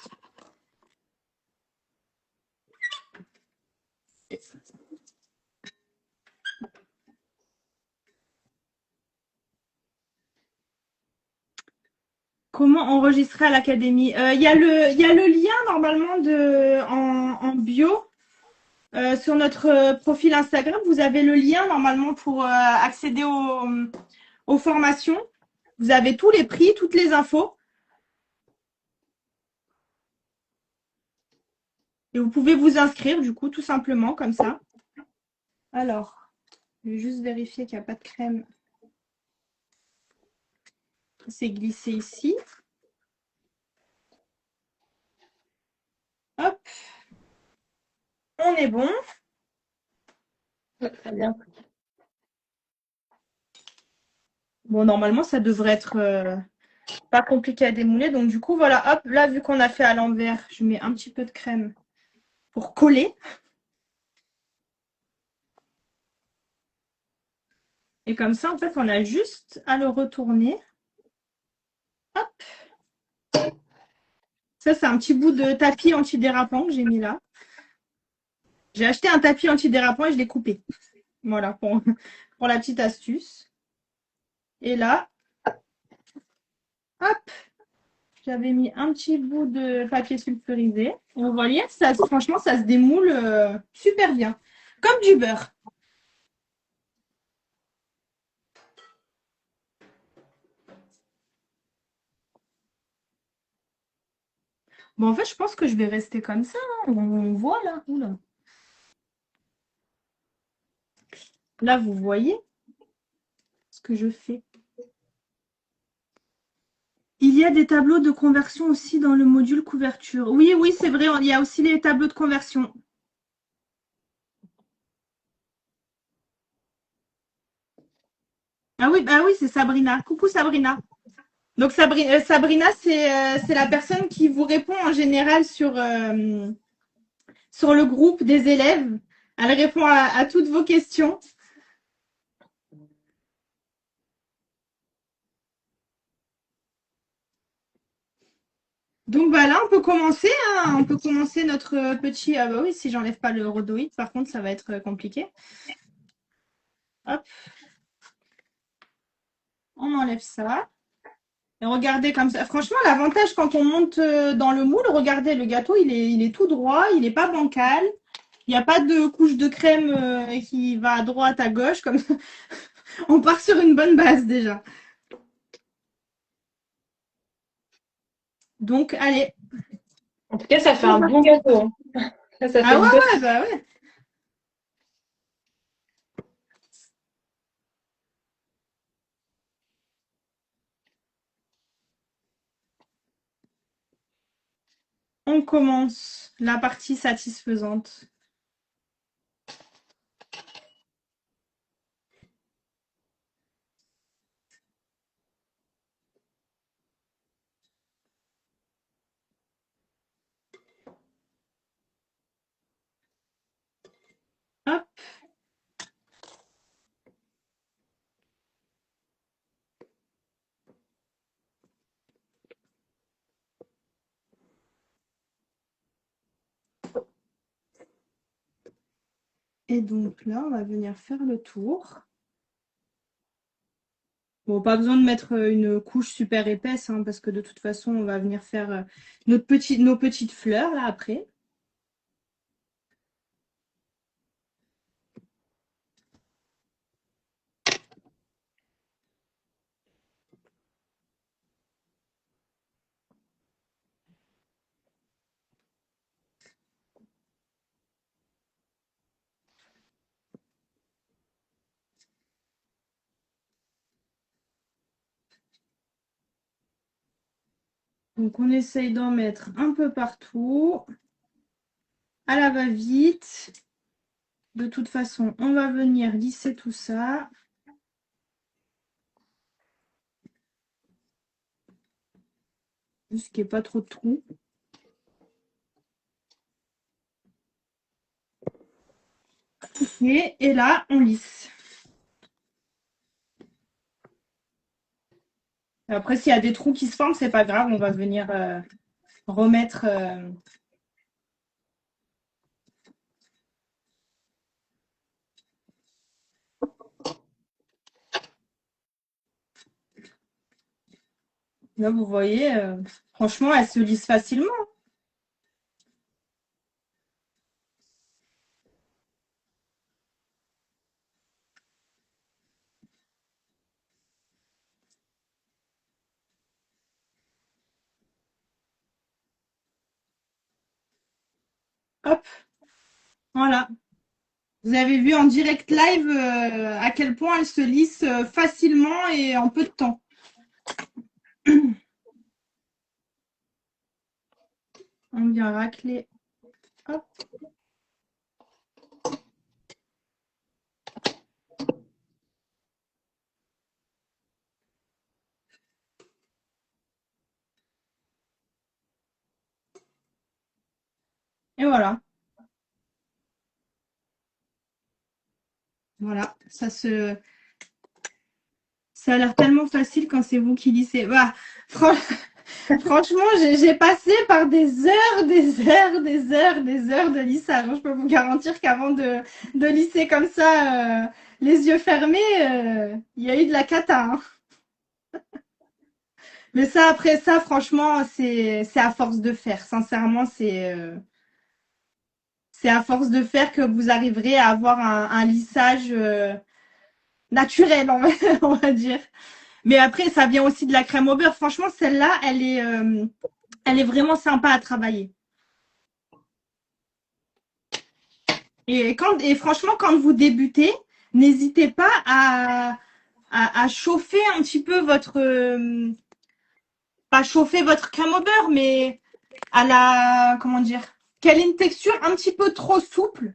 Comment enregistrer à l'académie? Il y a le lien normalement en bio sur notre profil Instagram. Vous avez le lien normalement pour accéder aux formations. Vous avez tous les prix, toutes les infos. Et vous pouvez vous inscrire du coup tout simplement comme ça. Alors, je vais juste vérifier qu'il n'y a pas de crème. C'est glissé ici. Hop, on est bon. Ouais, très bien. Bon, normalement, ça devrait être pas compliqué à démouler. Donc, du coup, voilà, hop, là, vu qu'on a fait à l'envers, je mets un petit peu de crème pour coller. Et comme ça, en fait, on a juste à le retourner. Hop. Ça, c'est un petit bout de tapis antidérapant que j'ai mis là. J'ai acheté un tapis antidérapant et je l'ai coupé. Voilà, pour la petite astuce. Et là, hop, j'avais mis un petit bout de papier sulfurisé. Et vous voyez, ça, franchement, ça se démoule super bien. Comme du beurre. Bon, en fait, je pense que je vais rester comme ça. Hein. On voit là. Oula. Là, vous voyez ce que je fais. Il y a des tableaux de conversion aussi dans le module couverture. Oui, oui, c'est vrai. Il y a aussi les tableaux de conversion. Ah oui, bah oui, c'est Sabrina. Coucou Sabrina. Donc Sabrina, c'est la personne qui vous répond en général sur le groupe des élèves. Elle répond à toutes vos questions. Donc voilà, on peut commencer. Hein. On peut commencer notre petit. Ah bah oui, si j'enlève pas le rhodoïde, par contre, ça va être compliqué. Hop, on enlève ça. Et regardez comme ça. Franchement, l'avantage quand on monte dans le moule, regardez, le gâteau, il est tout droit, il n'est pas bancal. Il n'y a pas de couche de crème qui va à droite, à gauche. Comme ça. On part sur une bonne base déjà. Donc, allez. En tout cas, ça fait un bon gâteau. Hein. Ça fait Ah ouais, une bonne. ouais, bah ouais. On commence la partie satisfaisante. Hop. Et donc là, on va venir faire le tour. Bon, pas besoin de mettre une couche super épaisse, hein, parce que de toute façon, on va venir faire nos petites fleurs là après. Donc on essaye d'en mettre un peu partout, à la va-vite. De toute façon, on va venir lisser tout ça. Juste qu'il n'y ait pas trop de trous. Et là, on lisse. Après, s'il y a des trous qui se forment, c'est pas grave, on va venir remettre. Là, vous voyez, franchement, elle se lisse facilement. Hop, voilà. Vous avez vu en direct live à quel point elle se lisse facilement et en peu de temps. On vient racler. Hop. Et voilà. Voilà. Ça a l'air tellement facile quand c'est vous qui lissez. Bah, franchement, j'ai passé par des heures, des heures de lissage. Je peux vous garantir qu'avant de lisser comme ça, les yeux fermés, il y a eu de la cata, hein. Mais ça, après ça, franchement, c'est à force de faire. Sincèrement, c'est à force de faire que vous arriverez à avoir un lissage naturel, on va dire. Mais après, ça vient aussi de la crème au beurre. Franchement, celle-là, elle est vraiment sympa à travailler. Et franchement, quand vous débutez, n'hésitez pas à chauffer un petit peu pas chauffer votre crème au beurre, mais comment dire, qu'elle ait une texture un petit peu trop souple.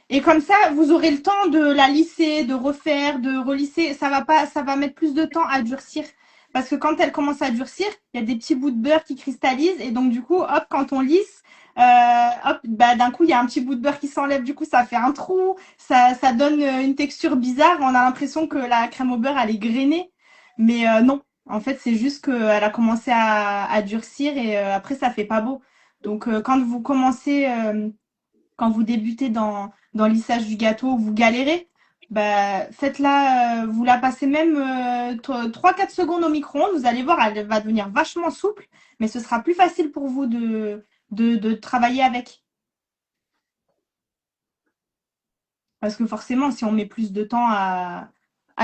Et comme ça, vous aurez le temps de la lisser, de refaire, de relisser. Ça va mettre plus de temps à durcir. Parce que quand elle commence à durcir, il y a des petits bouts de beurre qui cristallisent. Et donc, du coup, hop, quand on lisse, hop, bah, d'un coup, il y a un petit bout de beurre qui s'enlève. Du coup, ça fait un trou. Ça donne une texture bizarre. On a l'impression que la crème au beurre, elle est grainée. Mais non. En fait, c'est juste qu'elle a commencé à durcir et après, ça fait pas beau. Donc, quand vous commencez, quand vous débutez dans le lissage du gâteau, vous galérez, bah, faites-la, vous la passez même 3-4 secondes au micro-ondes. Vous allez voir, elle va devenir vachement souple, mais ce sera plus facile pour vous de travailler avec. Parce que forcément, si on met plus de temps à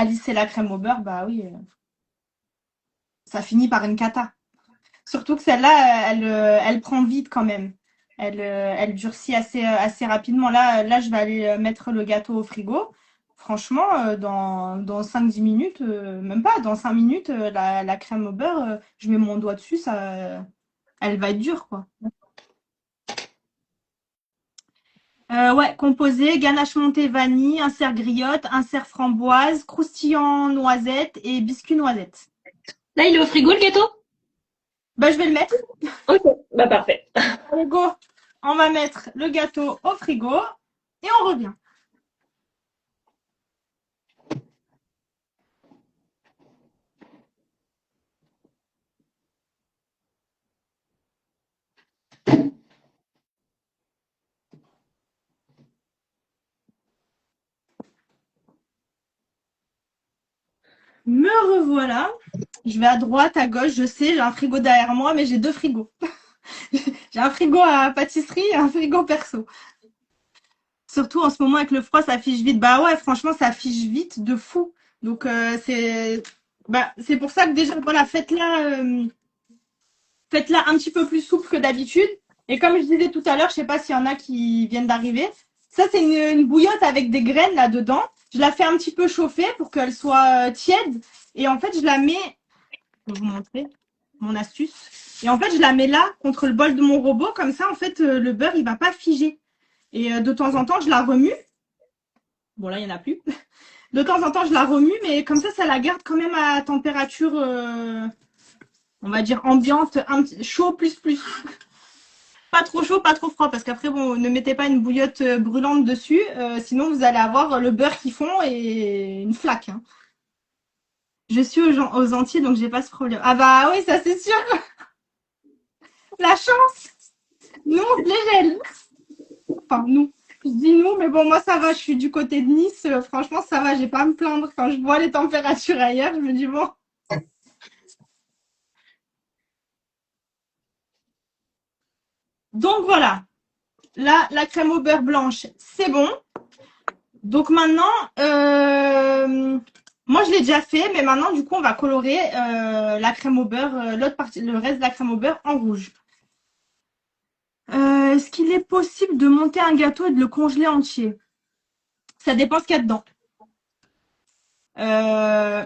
lisser la crème au beurre, bah oui, ça finit par une cata. Surtout que celle-là, elle prend vite quand même. Elle durcit assez rapidement. Là, je vais aller mettre le gâteau au frigo. Franchement, dans 5-10 minutes, même pas, dans 5 minutes, la crème au beurre, je mets mon doigt dessus, elle va être dure, quoi. Ouais, composé, ganache montée vanille, insert griotte, insert framboise, croustillant noisette et biscuit noisette. Là, il est au frigo, le gâteau? Bah, je vais le mettre. Ok, bah parfait. Allez, go! On va mettre le gâteau au frigo et on revient. Me revoilà. Je vais à droite, à gauche, je sais, j'ai un frigo derrière moi, mais j'ai deux frigos. J'ai un frigo à pâtisserie et un frigo perso. Surtout en ce moment avec le froid, ça fiche vite. Bah ouais, franchement, ça fiche vite de fou. Donc c'est pour ça que déjà voilà, faites-la un petit peu plus souple que d'habitude. Et comme je disais tout à l'heure, je sais pas s'il y en a qui viennent d'arriver. Ça c'est une bouillotte avec des graines là dedans. Je la fais un petit peu chauffer pour qu'elle soit tiède. Et en fait, je la mets. Je vais vous montrer mon astuce. Et en fait, je la mets là contre le bol de mon robot. Comme ça, en fait, le beurre il va pas figer. Et de temps en temps, je la remue. Bon là, il y en a plus. De temps en temps, je la remue, mais comme ça la garde quand même à température, on va dire ambiante, chaud plus plus. Pas trop chaud, pas trop froid, parce qu'après, bon, ne mettez pas une bouillotte brûlante dessus, sinon vous allez avoir le beurre qui fond et une flaque. Hein. Je suis aux Antilles, donc j'ai pas ce problème. Ah bah oui, ça c'est sûr, la chance. Nous, on se les gèle. Enfin, nous. Je dis nous, mais bon, moi ça va, je suis du côté de Nice. Franchement, ça va, j'ai pas à me plaindre. Quand je vois les températures ailleurs, je me dis bon. Donc voilà, là, la crème au beurre blanche, c'est bon. Donc maintenant, moi je l'ai déjà fait, mais maintenant du coup on va colorer la crème au beurre, l'autre partie, le reste de la crème au beurre en rouge. Est-ce qu'il est possible de monter un gâteau et de le congeler entier? Ça dépend ce qu'il y a dedans. Euh,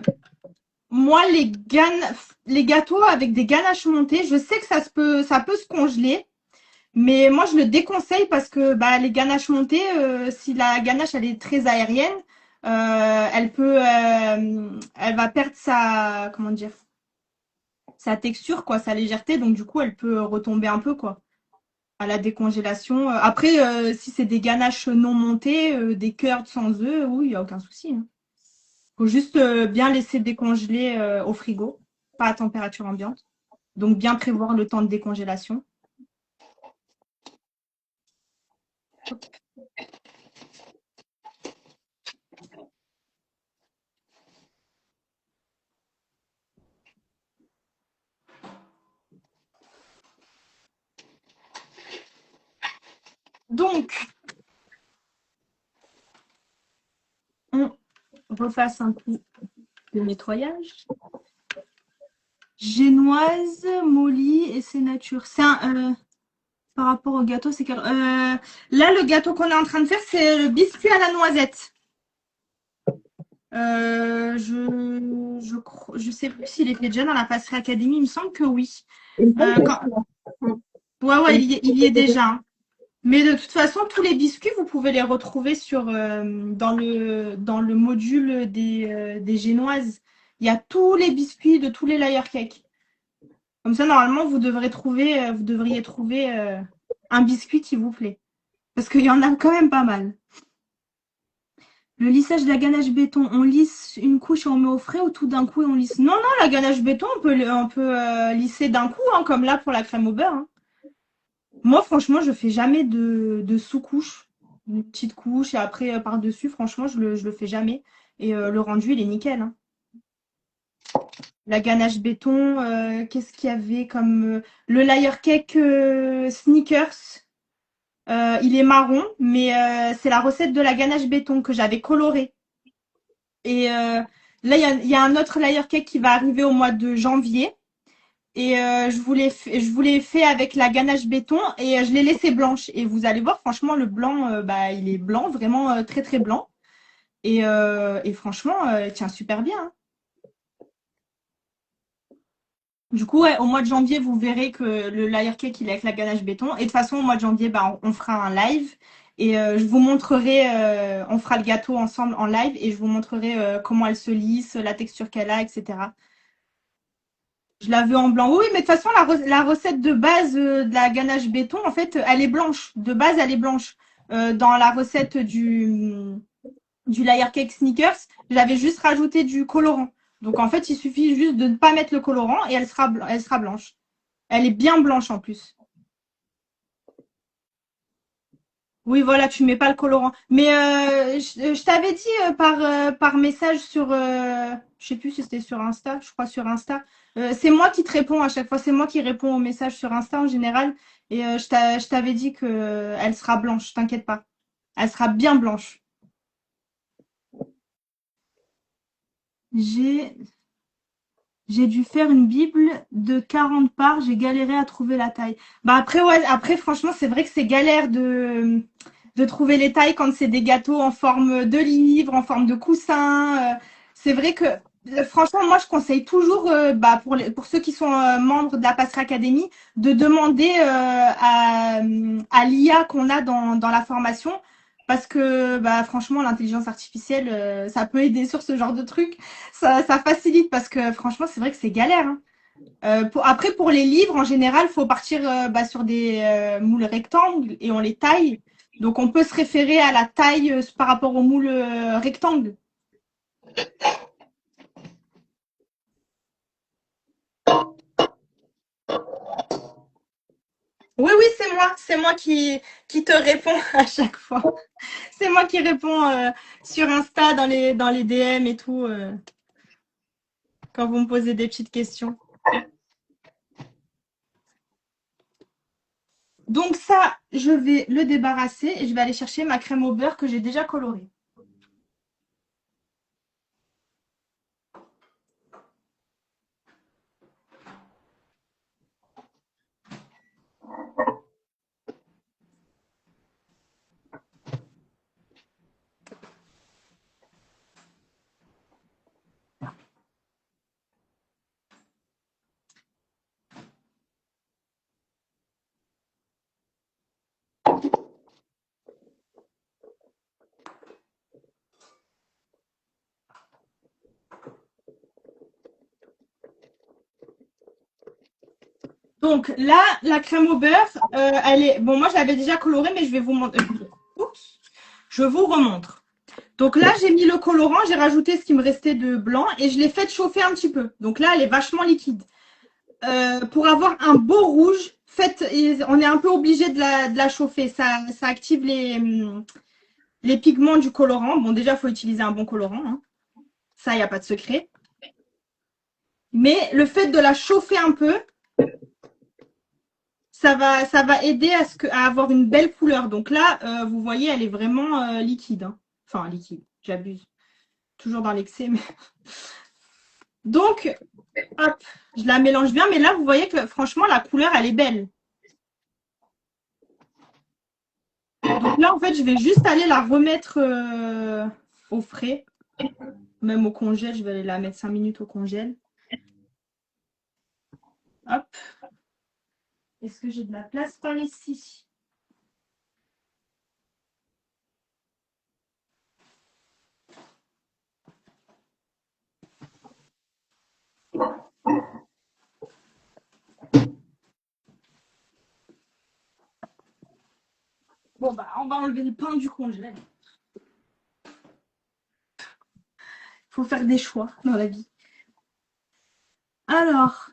Moi les gâteaux avec des ganaches montées, je sais que ça peut se congeler. Mais moi, je le déconseille parce que bah, les ganaches montées, si la ganache elle est très aérienne, elle va perdre sa, comment dire, sa texture, quoi, sa légèreté. Donc du coup, elle peut retomber un peu, quoi, à la décongélation. Après, si c'est des ganaches non montées, des curds sans œufs, oui, il y a aucun souci. Hein. Faut juste bien laisser décongeler au frigo, pas à température ambiante. Donc bien prévoir le temps de décongélation. Donc, on refasse un coup de nettoyage. Génoise, Molly et c'est nature. Par rapport au gâteau, c'est quel... Là, le gâteau qu'on est en train de faire, c'est le biscuit à la noisette. Je sais plus s'il était déjà dans la pâtisserie académie. Il me semble que oui. Quand... Ouais, ouais, il y est déjà. Hein. Mais de toute façon, tous les biscuits, vous pouvez les retrouver dans le module des génoises. Il y a tous les biscuits de tous les layer cakes. Comme ça, normalement, vous devriez trouver un biscuit qui vous plaît. Parce qu'il y en a quand même pas mal. Le lissage de la ganache béton, on lisse une couche et on met au frais ou tout d'un coup et on lisse? Non, non, la ganache béton, on peut lisser d'un coup, hein, comme là pour la crème au beurre. Hein. Moi, franchement, je fais jamais de sous-couche, une petite couche et après par-dessus, franchement, je le fais jamais. Et le rendu, il est nickel. Hein. La ganache béton, qu'est-ce qu'il y avait comme le layer cake sneakers. Il est marron, mais c'est la recette de la ganache béton que j'avais colorée. Et là, il y a un autre layer cake qui va arriver au mois de janvier. Et je vous l'ai fait avec la ganache béton et je l'ai laissé blanche. Et vous allez voir, franchement, le blanc, bah, il est blanc, vraiment très très blanc. Et franchement, il tient super bien. Hein. Du coup, ouais, au mois de janvier, vous verrez que le layer cake, il est avec la ganache béton. Et de toute façon, au mois de janvier, bah, on fera un live. Et je vous montrerai, on fera le gâteau ensemble en live et je vous montrerai comment elle se lisse, la texture qu'elle a, etc. Je la veux en blanc. Oui, mais de toute façon, la recette de base de la ganache béton, en fait, elle est blanche. De base, elle est blanche. Dans la recette du layer cake sneakers, j'avais juste rajouté du colorant. Donc, en fait, il suffit juste de ne pas mettre le colorant et elle sera blanche. Elle est bien blanche en plus. Oui, voilà, tu mets pas le colorant. Mais je t'avais dit par message sur, je sais plus si c'était sur Insta, je crois sur Insta. C'est moi qui te réponds à chaque fois. C'est moi qui réponds aux messages sur Insta en général. Et je t'avais dit que elle sera blanche. T'inquiète pas. Elle sera bien blanche. J'ai J'ai dû faire une Bible de 40 pages, j'ai galéré à trouver la taille. Bah après ouais, après franchement, c'est vrai que c'est galère de trouver les tailles quand c'est des gâteaux en forme de livre, en forme de coussin. C'est vrai que franchement, moi je conseille toujours bah pour ceux qui sont membres de la Passerelle Academy de demander à l'IA qu'on a dans la formation parce que bah franchement, l'intelligence artificielle ça peut aider sur ce genre de trucs. Ça facilite parce que franchement, c'est vrai que c'est galère, hein. Après, pour les livres, en général, faut partir bah, sur des moules rectangles et on les taille. Donc, on peut se référer à la taille par rapport au moule rectangle. Oui, oui, c'est moi qui te réponds à chaque fois. C'est moi qui réponds sur Insta dans les DM et tout quand vous me posez des petites questions. Donc ça, je vais le débarrasser et je vais aller chercher ma crème au beurre que j'ai déjà colorée. Donc là, la crème au beurre, elle est. Bon, moi je l'avais déjà colorée, mais je vais vous montrer. Oups. Je vous remontre. Donc là, j'ai mis le colorant, j'ai rajouté ce qui me restait de blanc et je l'ai fait chauffer un petit peu. Donc là, elle est vachement liquide. Pour avoir un beau rouge, on est un peu obligé de la chauffer. Ça active les pigments du colorant. Bon, déjà, il faut utiliser un bon colorant, hein. Ça, il n'y a pas de secret. Mais le fait de la chauffer un peu, ça va aider à avoir une belle couleur. Donc là, vous voyez, elle est vraiment liquide, hein. Enfin, liquide, j'abuse. Toujours dans l'excès. Mais... Donc, hop, je la mélange bien. Mais là, vous voyez que franchement, la couleur, elle est belle. Donc là, en fait, je vais juste aller la remettre au frais. Même au congèle, je vais aller la mettre 5 minutes au congèle. Hop. Est-ce que j'ai de la place par ici? Bon, bah, on va enlever le pain du congèle. Il faut faire des choix dans la vie. Alors,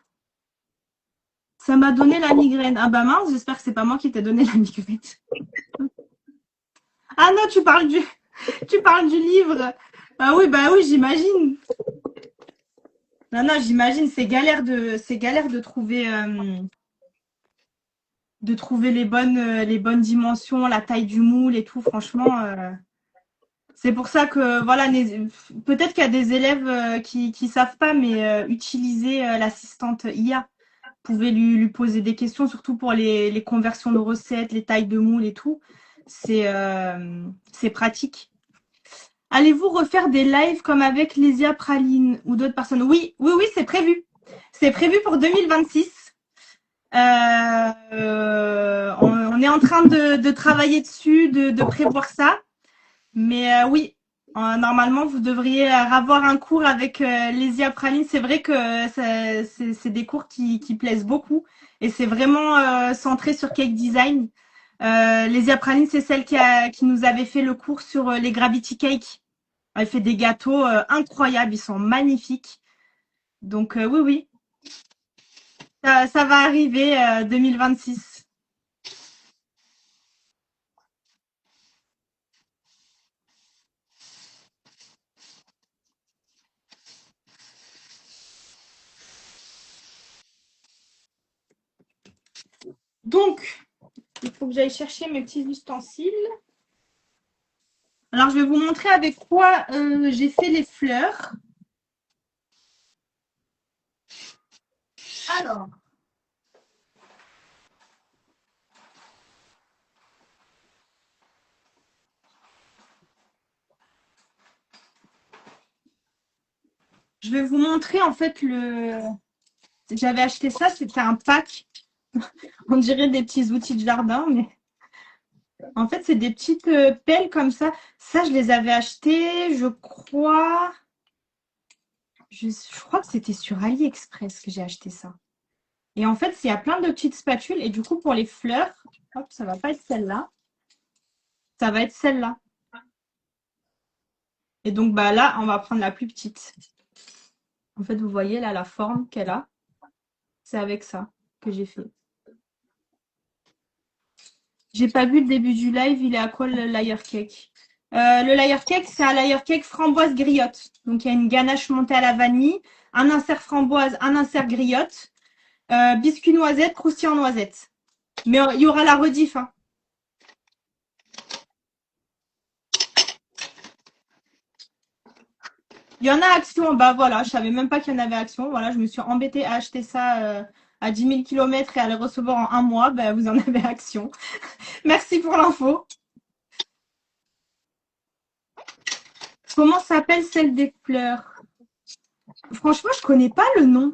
ça m'a donné la migraine. Ah bah mince, j'espère que c'est pas moi qui t'ai donné la migraine. Ah non, tu parles du livre. Ah oui, bah oui, j'imagine. Non, non, j'imagine, c'est galère de trouver les bonnes dimensions, la taille du moule et tout. Franchement, c'est pour ça que, voilà, peut-être qu'il y a des élèves qui savent pas, mais utiliser l'assistante IA. Vous pouvez lui poser des questions, surtout pour les conversions de recettes, les tailles de moules et tout. C'est pratique. Allez-vous refaire des lives comme avec Lésia Praline ou d'autres personnes? Oui, oui, oui, c'est prévu. C'est prévu pour 2026. On est en train de travailler dessus, de prévoir ça. Mais oui, normalement, vous devriez avoir un cours avec Lésia Praline. C'est vrai que c'est des cours qui plaisent beaucoup. Et c'est vraiment centré sur cake design. Lésia Praline, c'est celle qui nous avait fait le cours sur les Gravity Cakes. Elle fait des gâteaux incroyables, ils sont magnifiques. Donc oui, oui, ça va arriver 2026. Donc, il faut que j'aille chercher mes petits ustensiles. Alors, je vais vous montrer avec quoi j'ai fait les fleurs. Alors, je vais vous montrer en fait le. J'avais acheté ça, c'était un pack. On dirait des petits outils de jardin, mais en fait, c'est des petites pelles comme ça. Ça, je les avais achetées, je crois. Je crois que c'était sur AliExpress que j'ai acheté ça. Et en fait, il y a plein de petites spatules. Et du coup, pour les fleurs, hop, ça va pas être celle-là. Ça va être celle-là. Et donc, bah là, on va prendre la plus petite. En fait, vous voyez là la forme qu'elle a. C'est avec ça que j'ai fait. J'ai pas vu le début du live. Il est à quoi le layer cake? Le layer cake, c'est un layer cake framboise griotte. Donc, il y a une ganache montée à la vanille, un insert framboise, un insert griotte, biscuit noisette, croustillant noisette. Mais il y aura la rediff, hein. Il y en a Action, bah voilà, je savais même pas qu'il y en avait Action. Voilà, je me suis embêtée à acheter ça à 10 000 km et à le recevoir en un mois. Bah, vous en avez Action. Merci pour l'info. Comment s'appelle celle des fleurs? Franchement, je connais pas le nom.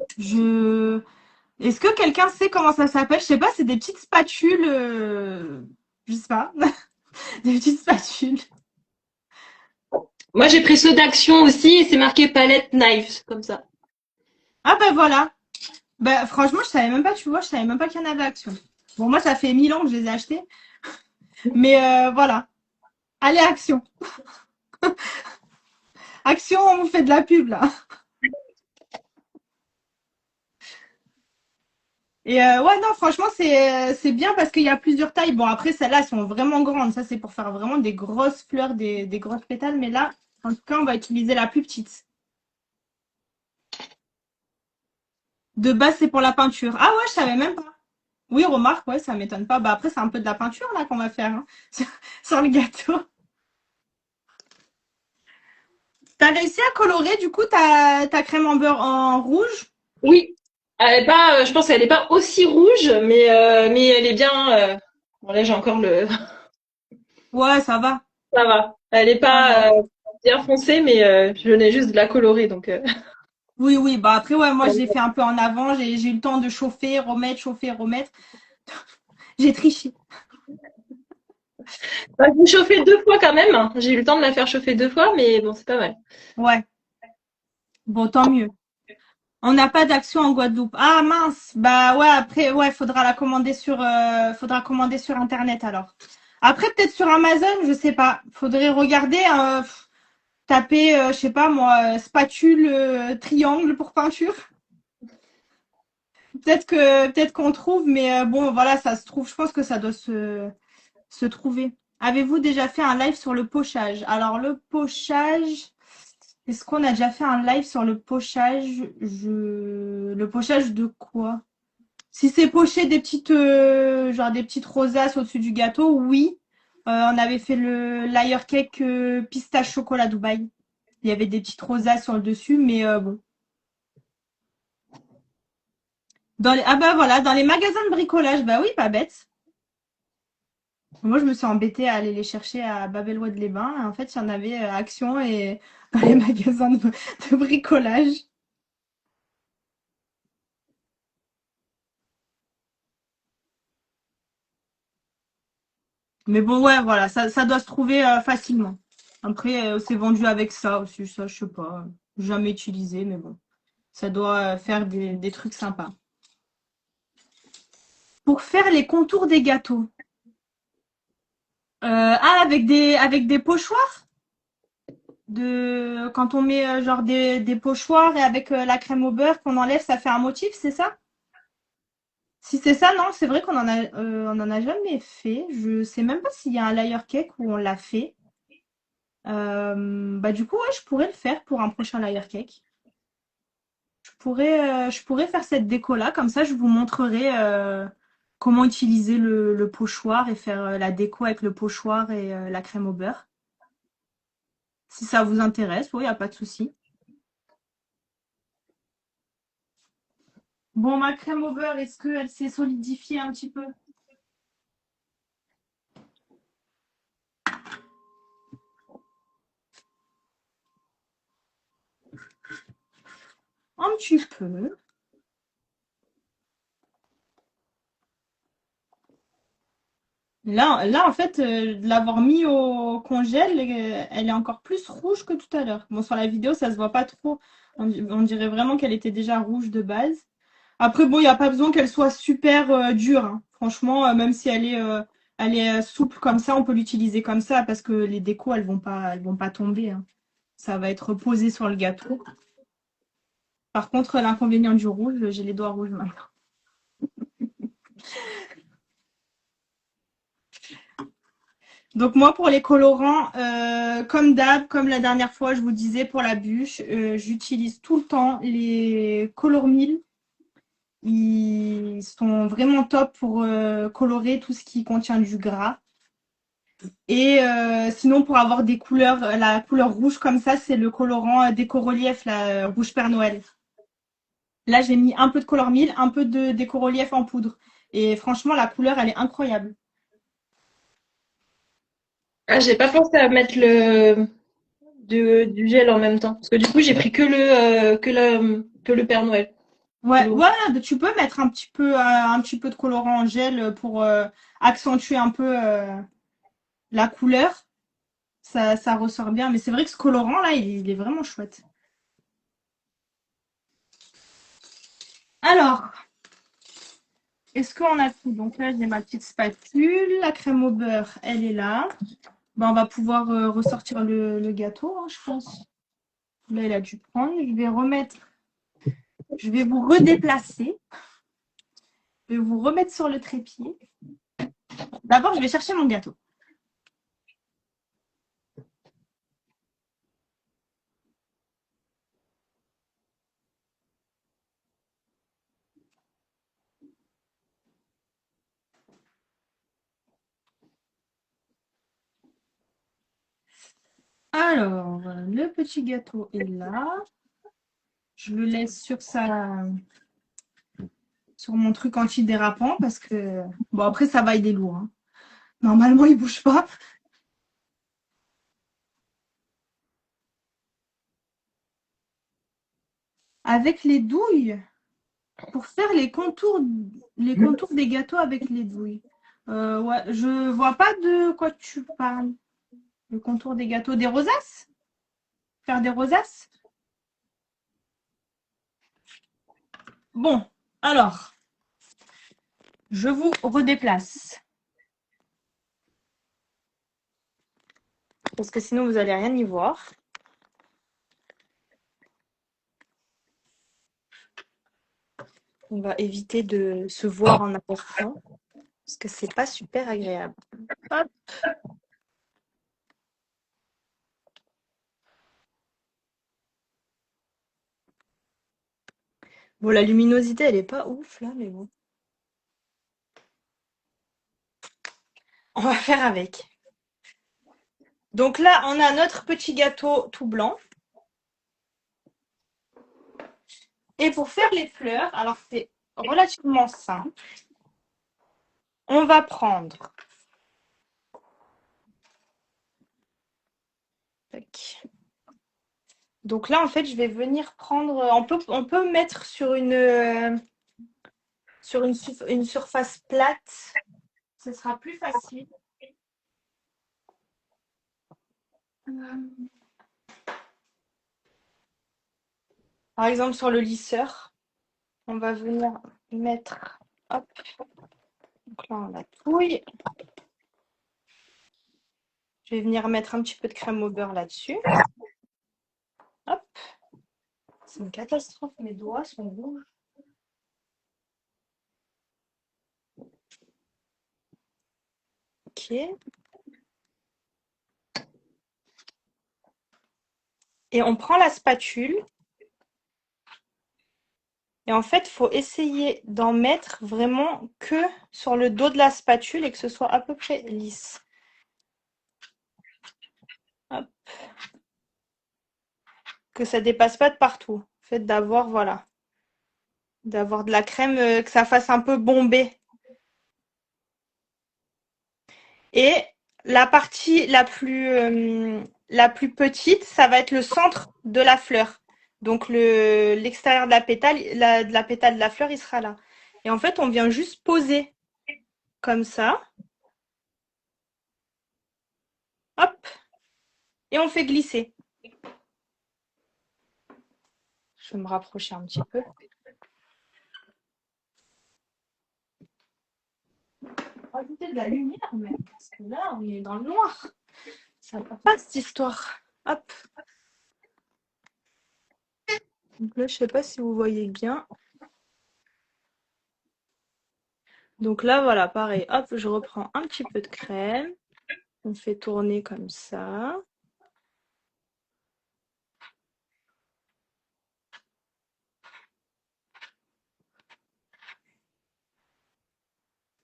Est-ce que quelqu'un sait comment ça s'appelle? Je sais pas, c'est des petites spatules. Je sais pas. Des petites spatules. Moi, j'ai pris ceux d'Action aussi et c'est marqué Palette Knives, comme ça. Ah bah voilà. Bah franchement, je savais même pas, tu vois, je savais même pas qu'il y en avait Action. Bon, moi, ça fait 1000 ans que je les ai achetés. Mais voilà. Allez, Action. Action, on vous fait de la pub là. Et ouais, non, franchement, c'est bien parce qu'il y a plusieurs tailles. Bon, après, celles-là, elles sont vraiment grandes. Ça, c'est pour faire vraiment des grosses fleurs, des grosses pétales. Mais là, en tout cas, on va utiliser la plus petite. De base, c'est pour la peinture. Ah ouais, je savais même pas. Oui, remarque, ouais, ça m'étonne pas. Bah après, c'est un peu de la peinture là qu'on va faire hein, sur le gâteau. T'as réussi à colorer du coup ta crème en beurre en rouge? Oui. Elle est pas, je pense qu'elle est pas aussi rouge, mais elle est bien. Bon là, j'ai encore le. Ouais, ça va. Ça va. Elle est Ça va. pas bien foncée, mais je venais juste de la colorer, donc. Oui, oui, bah après, ouais, moi, je l'ai fait un peu en avant. J'ai eu le temps de chauffer, remettre, chauffer, remettre. J'ai triché. Bah, je l'ai chauffée 2 fois quand même, hein. J'ai eu le temps de la faire chauffer 2 fois, mais bon, c'est pas mal. Ouais, bon, tant mieux. On n'a pas d'action en Guadeloupe. Ah mince, bah ouais, après, ouais, faudra commander sur Internet alors. Après, peut-être sur Amazon, je sais pas. Faudrait regarder, taper, je sais pas moi, spatule, triangle pour peinture. Peut-être qu'on trouve, mais bon, voilà, ça se trouve. Je pense que ça doit se trouver. Avez-vous déjà fait un live sur le pochage? Alors le pochage, est-ce qu'on a déjà fait un live sur le pochage? Le pochage de quoi? Si c'est pocher des petites, genre des petites rosaces au-dessus du gâteau, oui. On avait fait le layer cake pistache chocolat Dubaï. Il y avait des petites rosaces sur le dessus, mais bon. Ah bah voilà, dans les magasins de bricolage, bah oui, pas bête. Moi, je me suis embêtée à aller les chercher à Babel-Oued-les-Bains. En fait, il y en avait à Action et dans les magasins de bricolage. Mais bon, ouais, voilà, ça doit se trouver facilement. Après, c'est vendu avec ça aussi, ça, je sais pas. Jamais utilisé, mais bon. Ça doit faire des trucs sympas. Pour faire les contours des gâteaux. Ah, avec des pochoirs? Quand on met genre des pochoirs et avec la crème au beurre qu'on enlève, ça fait un motif, c'est ça? Si c'est ça, non, c'est vrai on en a jamais fait. Je sais même pas s'il y a un layer cake où on l'a fait. Bah du coup, ouais, je pourrais le faire pour un prochain layer cake. Je pourrais faire cette déco-là, comme ça, je vous montrerai. comment utiliser le pochoir et faire la déco avec le pochoir et la crème au beurre. Si ça vous intéresse, oui, il n'y a pas de souci. Bon, ma crème au beurre, est-ce qu'elle s'est solidifiée un petit peu? Un petit peu. Là, en fait, de l'avoir mis au congèle, elle est encore plus rouge que tout à l'heure. Bon, sur la vidéo, ça se voit pas trop. On dirait vraiment qu'elle était déjà rouge de base. Après, bon, il n'y a pas besoin qu'elle soit super dure, hein. Franchement, même si elle est souple comme ça, on peut l'utiliser comme ça parce que les décos, elles vont pas tomber, hein. Ça va être posé sur le gâteau. Par contre, l'inconvénient du rouge, j'ai les doigts rouges maintenant. Donc moi, pour les colorants, comme d'hab, comme la dernière fois, je vous disais pour la bûche, j'utilise tout le temps les Color Mil. Ils sont vraiment top pour colorer tout ce qui contient du gras. Et sinon, pour avoir des couleurs, la couleur rouge comme ça, c'est le colorant Déco Relief, la rouge Père Noël. Là, j'ai mis un peu de Color Mil, un peu de Déco Relief en poudre. Et franchement, la couleur, elle est incroyable. Ah, j'ai pas pensé à mettre du gel en même temps. Parce que du coup, j'ai pris que le Père Noël. Que Ouais, le rouge. ouais, tu peux mettre un petit peu de colorant en gel pour accentuer un peu la couleur. Ça ressort bien. Mais c'est vrai que ce colorant là, il est vraiment chouette. Alors, est-ce qu'on a tout? Donc là, j'ai ma petite spatule. La crème au beurre, elle est là. Ben, on va pouvoir ressortir le gâteau, hein, je pense. Là, il a dû prendre. Je vais vous redéplacer. Je vais vous remettre sur le trépied. D'abord, je vais chercher mon gâteau. Alors, le petit gâteau est là. Je le laisse sur mon truc antidérapant parce que, bon, après, ça va, il est lourd, hein. Normalement, il bouge pas. Avec les douilles, pour faire les contours des gâteaux avec les douilles. Ouais, je vois pas de quoi tu parles. Le contour des gâteaux, des rosaces? Faire des rosaces? Bon, alors, je vous redéplace. Parce que sinon, vous allez rien y voir. On va éviter de se voir en arrière-plan. Parce que c'est pas super agréable. Hop. Bon, la luminosité, elle est pas ouf là, mais bon. On va faire avec. Donc là, on a notre petit gâteau tout blanc. Et pour faire les fleurs, alors c'est relativement simple. On va prendre. Tac. Donc là, en fait, je vais venir prendre. On peut mettre sur une surface plate. Ce sera plus facile. Par exemple, sur le lisseur, on va venir mettre. Hop. Donc là, on la touille. Je vais venir mettre un petit peu de crème au beurre là-dessus. Hop. C'est une catastrophe, mes doigts sont rouges. Ok. Et on prend la spatule Et en fait, il faut essayer d'en mettre vraiment que sur le dos de la spatule et que ce soit à peu près lisse. Hop. Que ça dépasse pas de partout. En fait, d'avoir, voilà, d'avoir de la crème, que ça fasse un peu bomber. Et la partie la plus petite, ça va être le centre de la fleur. Donc l'extérieur de la pétale, de la pétale de la fleur, il sera là. Et en fait, on vient juste poser comme ça. Hop. Et on fait glisser. Je vais me rapprocher un petit peu. Rajouter de la lumière, mais parce que là, on est dans le noir. Ça va pas cette histoire. Hop. Donc là, je sais pas si vous voyez bien. Donc là, voilà, pareil. Hop, je reprends un petit peu de crème. On fait tourner comme ça.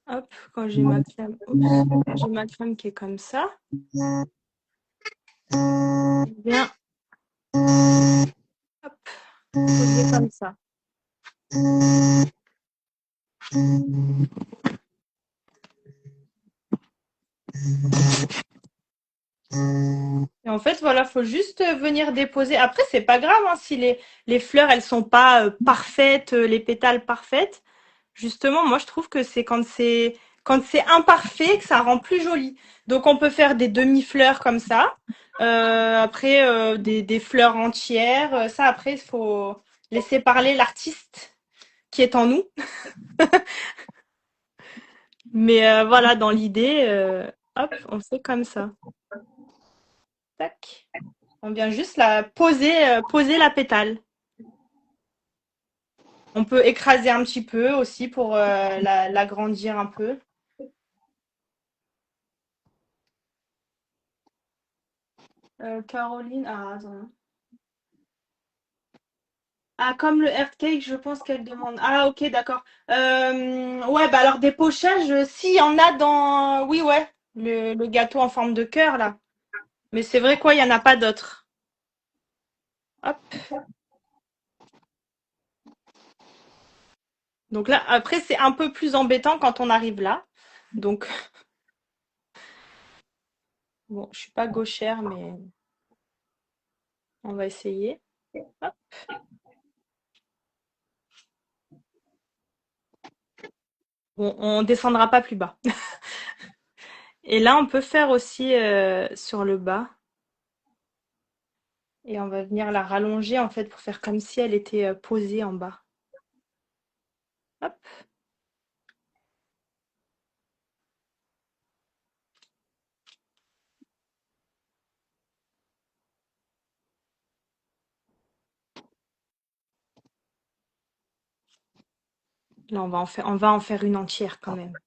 Hop, quand j'ai ma crème, oups, j'ai ma crème qui est comme ça. Bien, hop, poser comme ça. Et en fait, voilà, faut juste venir déposer. Après, c'est pas grave hein, si les fleurs, elles sont pas parfaites, les pétales parfaites. Justement, moi, je trouve que c'est quand c'est imparfait que ça rend plus joli. Donc, on peut faire des demi-fleurs comme ça. Après, des fleurs entières. Ça, après, il faut laisser parler l'artiste qui est en nous. Mais voilà, dans l'idée, hop, on fait comme ça. Tac. On vient juste la poser, poser la pétale. On peut écraser un petit peu aussi pour l'agrandir un peu. Caroline, ah attends. Ah, comme le Earth Cake, je pense qu'elle demande. Ah, ok, d'accord. Ouais, bah alors des pochages, si, il y en a dans. Oui, ouais, le gâteau en forme de cœur, là. Mais c'est vrai quoi, il n'y en a pas d'autres. Hop. Donc là, après, c'est un peu plus embêtant quand on arrive là. Donc, bon, je suis pas gauchère, mais on va essayer. Hop. Bon, on descendra pas plus bas. Et là, on peut faire aussi sur le bas. Et on va venir la rallonger en fait pour faire comme si elle était posée en bas. Hop. Là, on va en faire une entière quand même.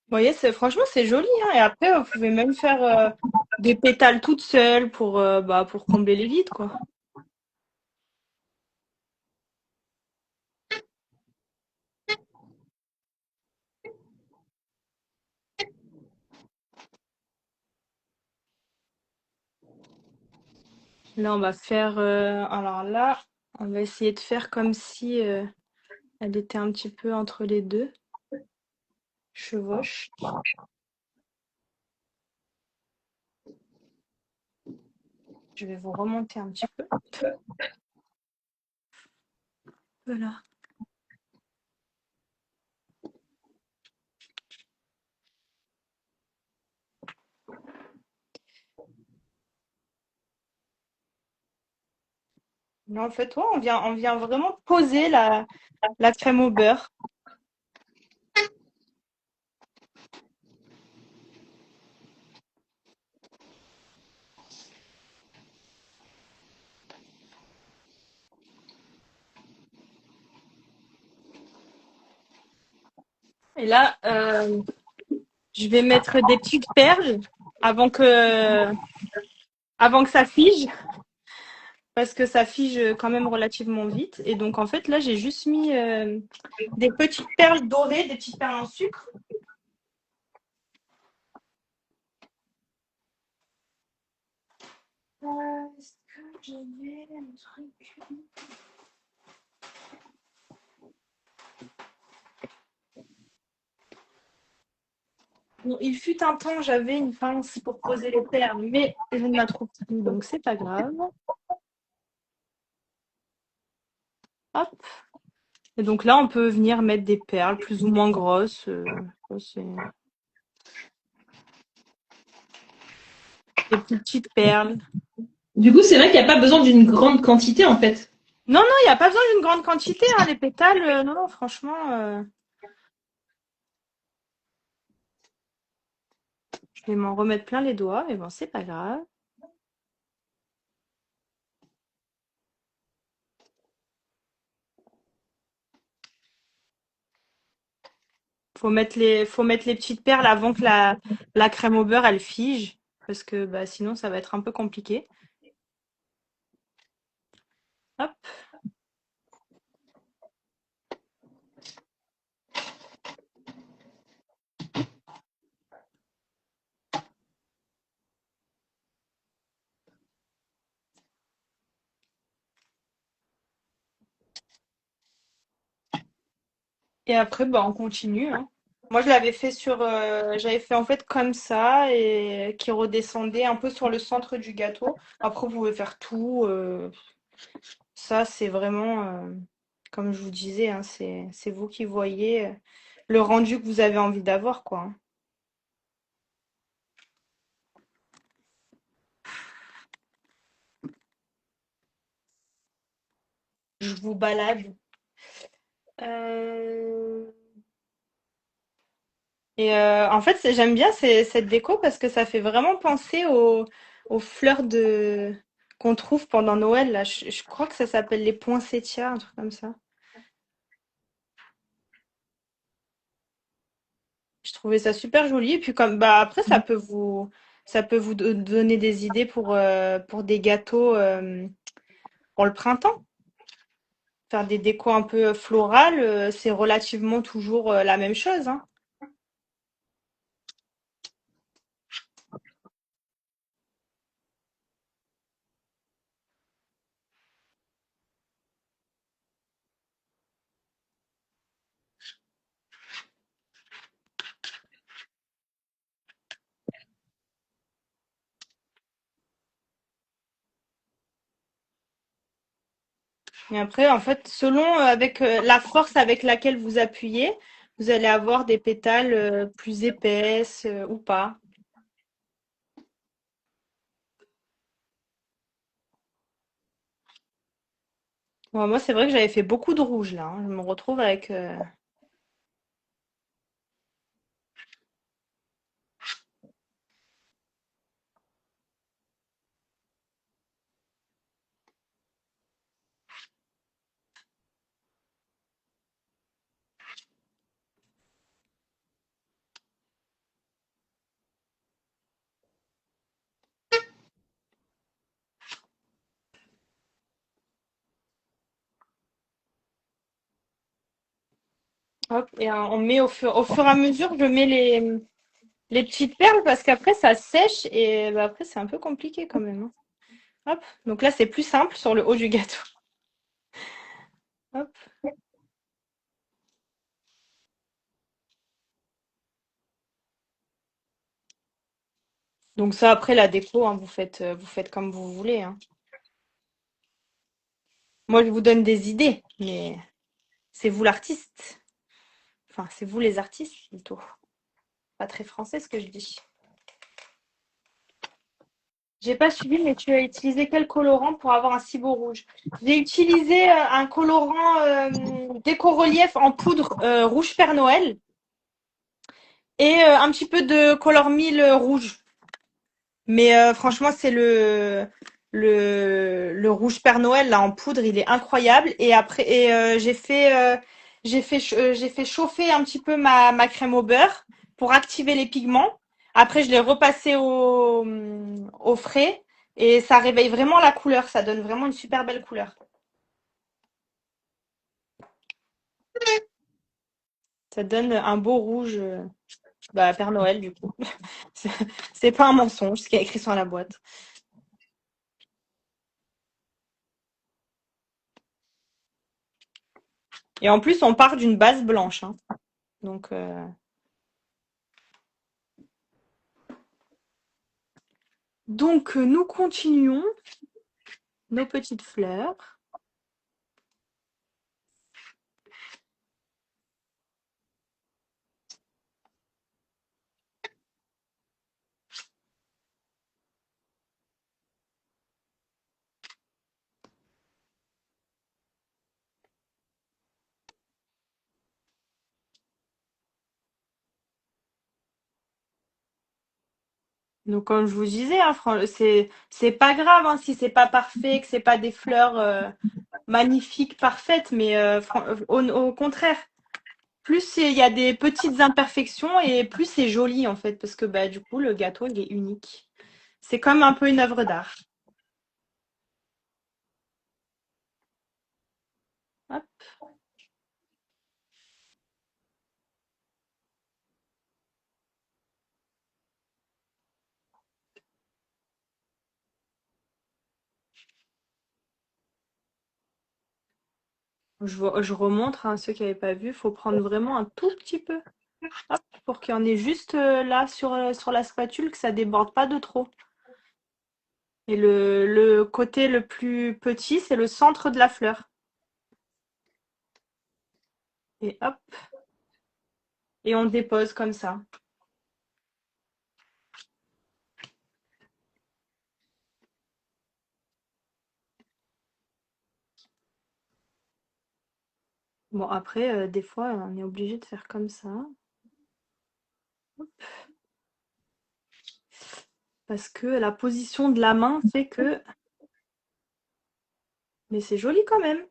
Vous voyez, franchement, c'est joli, hein. Et après, vous pouvez même faire des pétales toutes seules pour combler les vides, quoi. Là, on va faire. Alors là, on va essayer de faire comme si elle était un petit peu entre les deux. Chevauche. Je vais vous remonter un petit peu. Voilà. Là, en fait, ouais, on vient vraiment poser la crème au beurre. Et là, je vais mettre des petites perles avant que, avant que ça fige, parce que ça fige quand même relativement vite. Et donc, en fait, là, j'ai juste mis des petites perles dorées, des petites perles en sucre. Est-ce que j'avais un truc? Bon, il fut un temps, j'avais une pince pour poser les perles, mais je ne la trouve plus, donc c'est pas grave. Hop. Et donc là, on peut venir mettre des perles plus ou moins grosses. Des plus petites perles. Du coup, c'est vrai qu'il n'y a pas besoin d'une grande quantité en fait. Non, non, il n'y a pas besoin d'une grande quantité, hein, les pétales. Non, non, franchement, je vais m'en remettre plein les doigts, mais bon, c'est pas grave. Faut mettre les petites perles avant que la crème au beurre, elle fige, parce que bah, sinon, ça va être un peu compliqué. Hop. Et après, bah, on continue, hein. Moi, je l'avais fait j'avais fait en fait comme ça et qui redescendait un peu sur le centre du gâteau. Après, vous pouvez faire tout. Ça, c'est vraiment, comme je vous disais, hein, c'est vous qui voyez le rendu que vous avez envie d'avoir, quoi, hein. Je vous balade. Euh, Et en fait, j'aime bien cette déco parce que ça fait vraiment penser aux fleurs qu'on trouve pendant Noël, là. Je crois que ça s'appelle les poinsettias, un truc comme ça. Je trouvais ça super joli. Et puis comme bah après, ça peut vous donner des idées pour des gâteaux pour le printemps. Faire des décos un peu florales, c'est relativement toujours la même chose, hein. Et après, en fait, selon avec la force avec laquelle vous appuyez, vous allez avoir des pétales plus épaisses ou pas. Bon, moi, c'est vrai que j'avais fait beaucoup de rouge là, hein. Je me retrouve avec. Hop, et on met au fur et à mesure, je mets les petites perles parce qu'après ça sèche et bah, après c'est un peu compliqué quand même, hein. Hop, donc là c'est plus simple sur le haut du gâteau. Hop. Donc ça après la déco, hein, vous faites comme vous voulez, hein. Moi je vous donne des idées, mais c'est vous l'artiste. Enfin, c'est vous les artistes plutôt. Pas très français ce que je dis. J'ai pas suivi, mais tu as utilisé quel colorant pour avoir un si beau rouge? J'ai utilisé un colorant déco-relief en poudre rouge Père Noël et un petit peu de color mille rouge. Mais franchement, c'est le rouge Père Noël là en poudre, il est incroyable. Et après, j'ai fait J'ai fait chauffer un petit peu ma crème au beurre pour activer les pigments. Après, je l'ai repassé au frais et ça réveille vraiment la couleur. Ça donne vraiment une super belle couleur. Ça donne un beau rouge, bah, Père Noël du coup. C'est c'est pas un mensonge, ce qui est écrit sur la boîte. Et en plus, on part d'une base blanche, hein. Donc, nous continuons nos petites fleurs. Donc, comme je vous disais, hein, c'est pas grave hein, si c'est pas parfait, que c'est pas des fleurs magnifiques, parfaites, mais au contraire, il y a des petites imperfections et plus c'est joli en fait, parce que bah du coup le gâteau il est unique. C'est comme un peu une œuvre d'art. Hop. Je remontre à ceux qui n'avaient pas vu, il faut prendre vraiment un tout petit peu, hop, pour qu'il y en ait juste là sur la spatule, que ça déborde pas de trop. Et le côté le plus petit, c'est le centre de la fleur. Et hop, et on dépose comme ça. Bon, après, des fois, on est obligé de faire comme ça, parce que la position de la main fait que... Mais c'est joli quand même.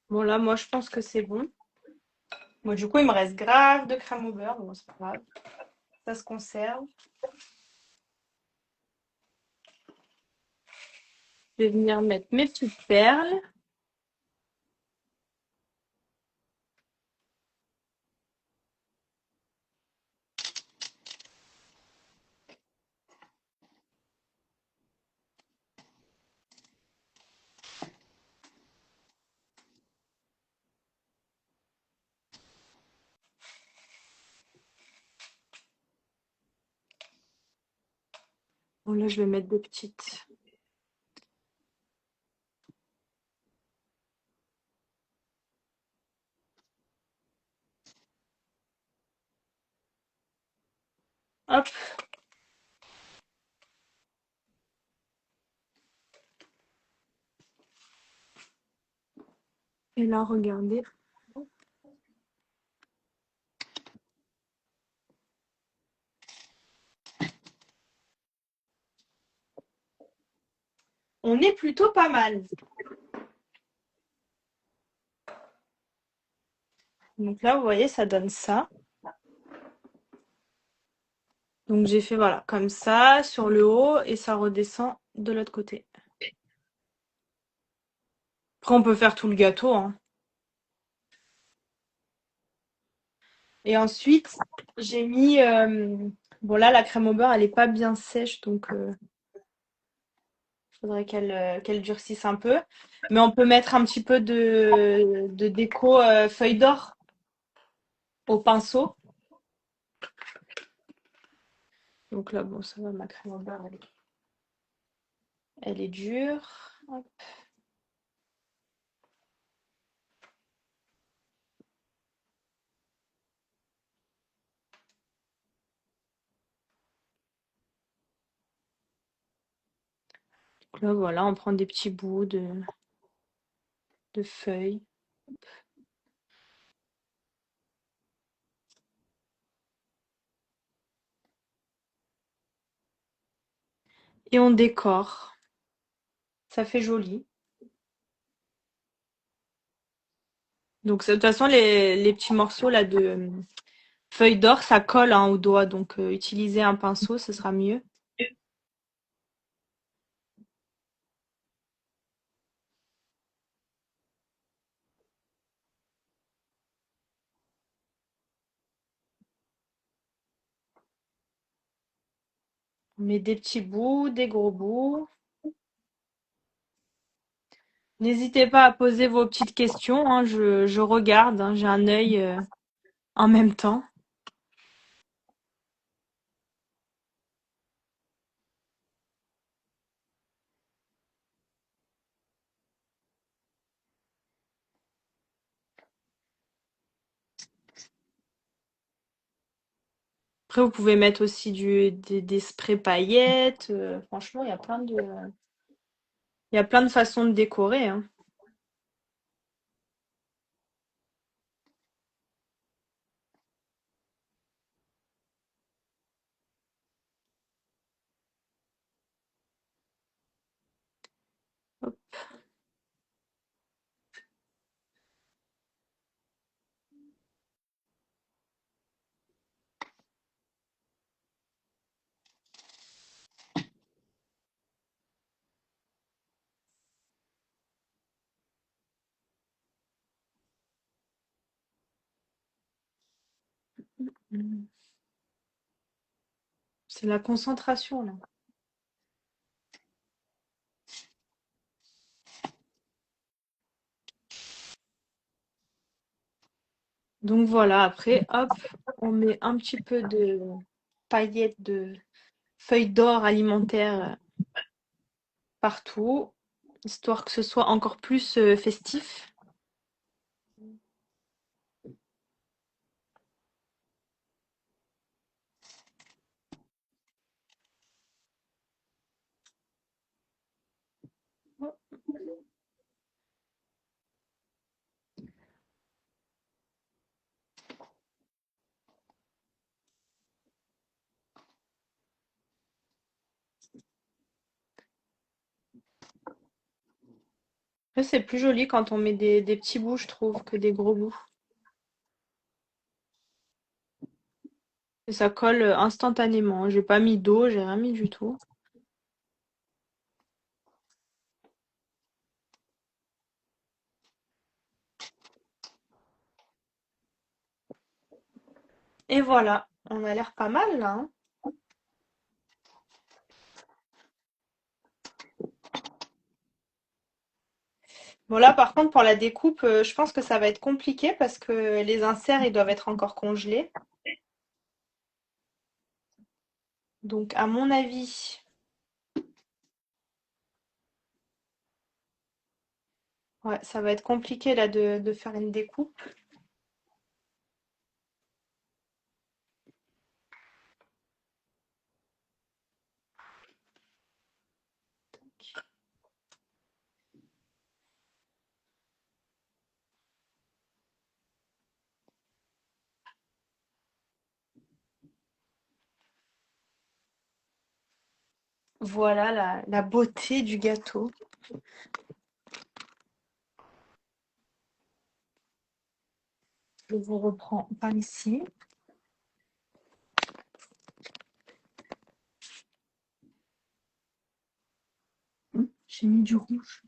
Bon, là, moi, je pense que c'est bon. Bon, du coup, il me reste grave de crème au beurre. Bon, c'est pas grave. Ça se conserve. Je vais venir mettre mes petites perles. Bon, là, je vais mettre des petites. Hop. Et là, regardez. On est plutôt pas mal. Donc là, vous voyez, ça donne ça. Donc j'ai fait, voilà, comme ça, sur le haut, et ça redescend de l'autre côté. Après, on peut faire tout le gâteau, hein. Et ensuite, j'ai mis... bon, là, la crème au beurre, elle est pas bien sèche, donc faudrait qu'elle durcisse un peu. Mais on peut mettre un petit peu de déco feuille d'or au pinceau. Donc là, bon, ça va, ma crème au beurre, elle est dure. Hop. Donc là, voilà, on prend des petits bouts de feuilles. Et on décore. Ça fait joli. Donc, de toute façon, les petits morceaux là de feuilles d'or, ça colle hein, au doigt. Donc, utiliser un pinceau, ce sera mieux. On met des petits bouts, des gros bouts. N'hésitez pas à poser vos petites questions, hein, je regarde, hein, j'ai un œil en même temps. Après, vous pouvez mettre aussi des sprays paillettes. Franchement, il y a plein de façons de décorer, hein. Hop. Mm. C'est la concentration, là. Donc voilà, après, hop, on met un petit peu de paillettes de feuilles d'or alimentaires partout, histoire que ce soit encore plus festif. Après, c'est plus joli quand on met des petits bouts, je trouve, que des gros bouts. Et ça colle instantanément. J'ai pas mis d'eau, j'ai rien mis du tout. Et voilà, on a l'air pas mal là, hein. Bon là, par contre, pour la découpe, je pense que ça va être compliqué parce que les inserts, ils doivent être encore congelés. Donc, à mon avis, ouais, ça va être compliqué là de faire une découpe. Voilà la beauté du gâteau. Je vous reprends par ici. J'ai mis du rouge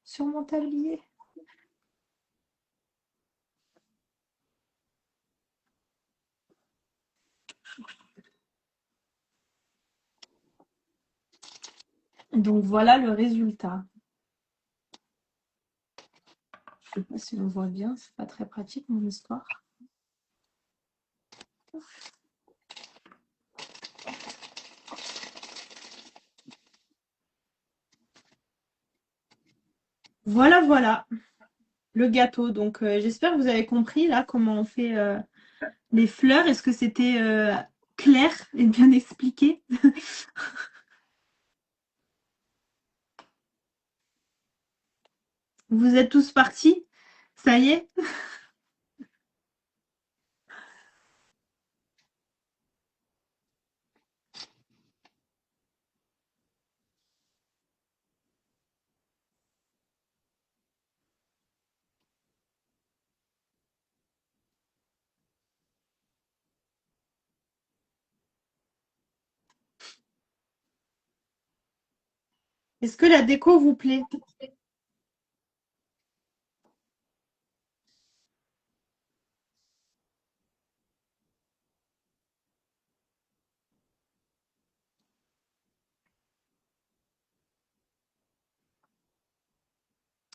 sur mon tablier. Donc voilà le résultat. Je sais pas si on voit bien, c'est pas très pratique mon histoire. Voilà, voilà, le gâteau. Donc, j'espère que vous avez compris là comment on fait les fleurs. Est-ce que c'était clair et bien expliqué? Vous êtes tous partis? Ça y est? Est-ce que la déco vous plaît?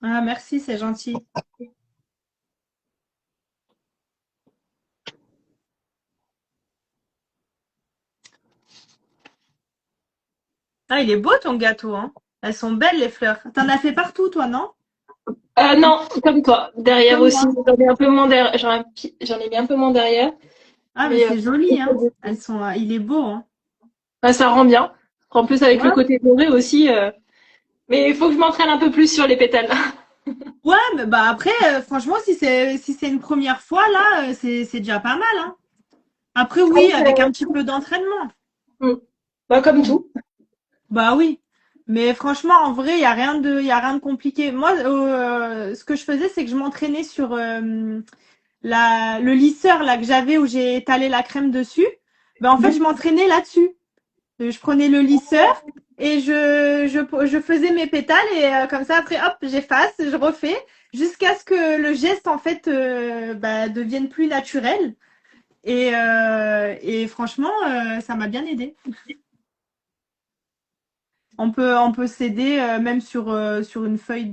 Ah, merci, c'est gentil. Ah, il est beau ton gâteau, hein? Elles sont belles les fleurs. T'en as fait partout, toi, non? Non, comme toi. Derrière Comme aussi, moi. j'en ai un peu moins derrière. J'en ai mis un peu moins derrière. Ah, mais Mais c'est joli, hein? Elles sont, il est beau, hein? bah, ça rend bien. En plus, avec le Ouais. côté doré aussi. Mais il faut que je m'entraîne un peu plus sur les pétales. Ouais, mais bah après, franchement, si c'est une première fois, là, c'est déjà pas mal, hein? Après, oui, avec un petit peu d'entraînement. Mm. Bah, comme tout. Bah oui. Mais franchement, en vrai, il y a rien de compliqué. Moi, ce que je faisais, c'est que je m'entraînais sur le lisseur là que j'avais où j'ai étalé la crème dessus. Ben en fait, je m'entraînais là-dessus. Je prenais le lisseur et je faisais mes pétales et comme ça après, hop, j'efface, je refais jusqu'à ce que le geste en fait bah, devienne plus naturel. Et franchement, ça m'a bien aidé. On peut s'aider même sur une feuille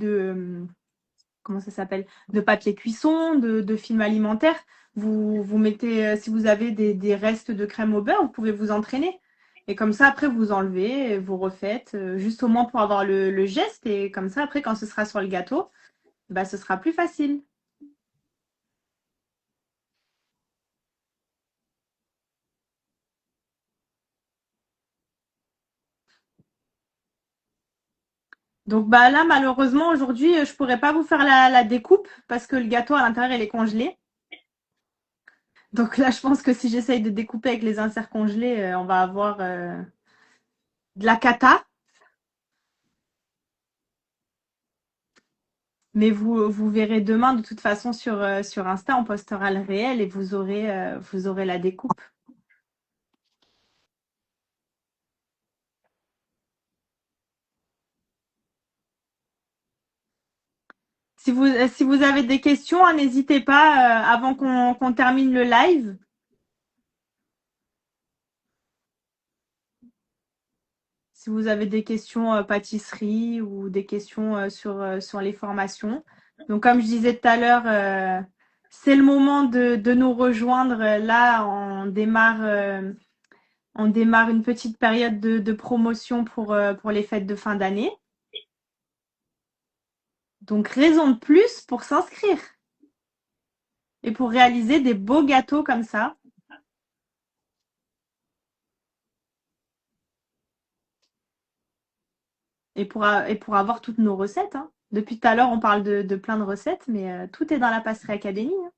comment ça s'appelle, de papier cuisson, de film alimentaire. Vous mettez, si vous avez des restes de crème au beurre, vous pouvez vous entraîner. Et comme ça, après, vous enlevez, vous refaites, juste au moins pour avoir le geste. Et comme ça, après, quand ce sera sur le gâteau, bah, ce sera plus facile. Donc bah là, malheureusement, aujourd'hui, je pourrais pas vous faire la découpe parce que le gâteau à l'intérieur, il est congelé. Donc là, je pense que si j'essaye de découper avec les inserts congelés, on va avoir de la cata. Mais vous verrez demain, de toute façon, sur Insta, on postera le réel et vous aurez la découpe. Si vous avez des questions, hein, n'hésitez pas avant qu'on termine le live. Si vous avez des questions pâtisserie ou des questions sur les formations. Donc, comme je disais tout à l'heure, c'est le moment de nous rejoindre. Là, on démarre une petite période de promotion pour les fêtes de fin d'année. Donc, raison de plus pour s'inscrire et pour réaliser des beaux gâteaux comme ça. Et pour avoir toutes nos recettes, hein. Depuis tout à l'heure, on parle de plein de recettes, mais tout est dans la Passerie Académie, hein.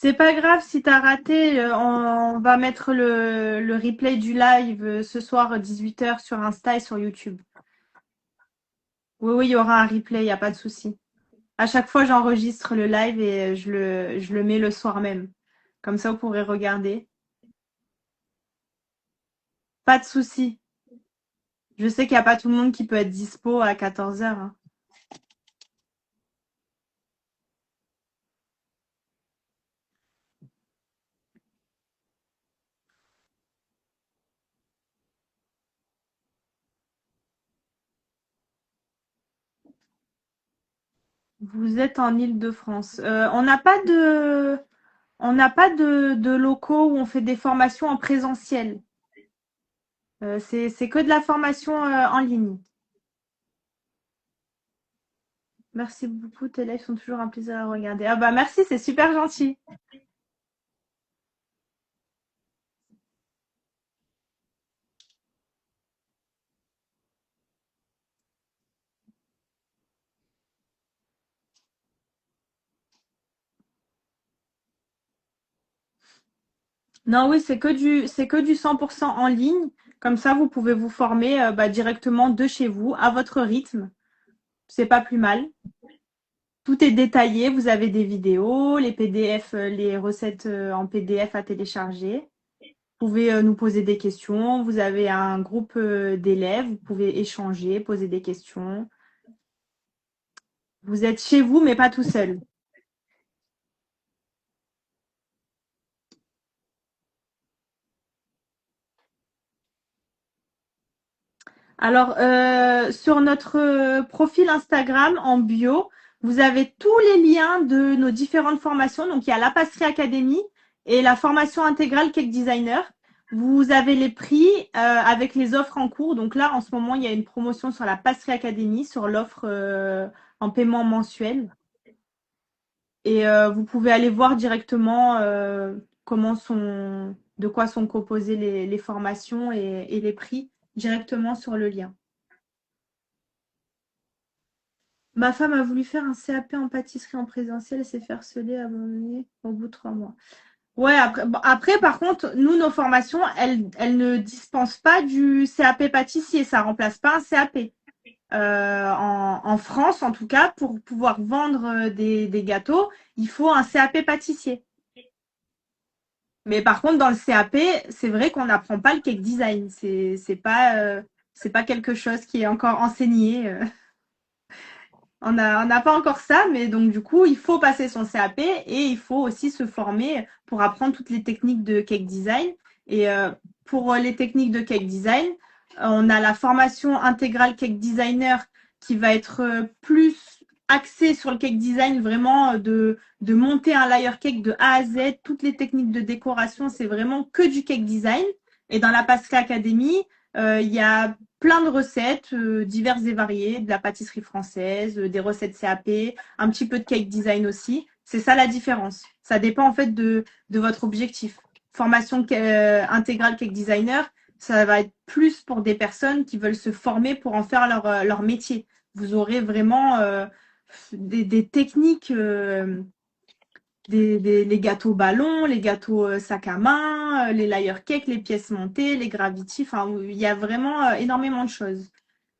C'est pas grave si t'as raté, on va mettre le replay du live ce soir 18h sur Insta et sur YouTube. Oui, oui, il y aura un replay, il n'y a pas de souci. À chaque fois, j'enregistre le live et je le mets le soir même. Comme ça, vous pourrez regarder. Pas de souci. Je sais qu'il n'y a pas tout le monde qui peut être dispo à 14h, hein. Vous êtes en Île-de-France. On n'a pas de locaux où on fait des formations en présentiel. C'est que de la formation en ligne. Merci beaucoup, tes lives sont toujours un plaisir à regarder. Ah bah merci, c'est super gentil. Non, oui, c'est que du 100% en ligne. Comme ça, vous pouvez vous former directement de chez vous, à votre rythme. C'est pas plus mal. Tout est détaillé. Vous avez des vidéos, les PDF, les recettes en PDF à télécharger. Vous pouvez nous poser des questions. Vous avez un groupe d'élèves. Vous pouvez échanger, poser des questions. Vous êtes chez vous, mais pas tout seul. Alors, sur notre profil Instagram en bio, vous avez tous les liens de nos différentes formations. Donc, il y a la Passerie Academy et la formation intégrale Cake Designer. Vous avez les prix avec les offres en cours. Donc là, en ce moment, il y a une promotion sur la Passerie Academy, sur l'offre en paiement mensuel. Et vous pouvez aller voir directement de quoi sont composées les formations et les prix directement sur le lien. Ma femme a voulu faire un CAP en pâtisserie en présentiel et s'est fait harceler, abandonner au bout de 3 mois. Ouais, après, bon, après, par contre, nous, nos formations, elles ne dispensent pas du CAP pâtissier. Ça remplace pas un CAP. En France, en tout cas, pour pouvoir vendre des gâteaux, il faut un CAP pâtissier. Mais par contre, dans le CAP, c'est vrai qu'on n'apprend pas le cake design. C'est pas quelque chose qui est encore enseigné. On n'a pas encore ça, mais donc du coup, il faut passer son CAP et il faut aussi se former pour apprendre toutes les techniques de cake design. Et pour les techniques de cake design, on a la formation intégrale cake designer qui va être plus axée sur le cake design, vraiment de monter un layer cake de A à Z. Toutes les techniques de décoration, c'est vraiment que du cake design. Et dans la Pascal Academy, il y a plein de recettes diverses et variées, de la pâtisserie française, des recettes CAP, un petit peu de cake design aussi. C'est ça la différence. Ça dépend en fait de votre objectif. Formation intégrale cake designer, ça va être plus pour des personnes qui veulent se former pour en faire leur métier. Vous aurez vraiment des techniques les gâteaux ballons, les gâteaux sac à main, les layer cakes, les pièces montées, les gravity. Enfin, il y a vraiment énormément de choses.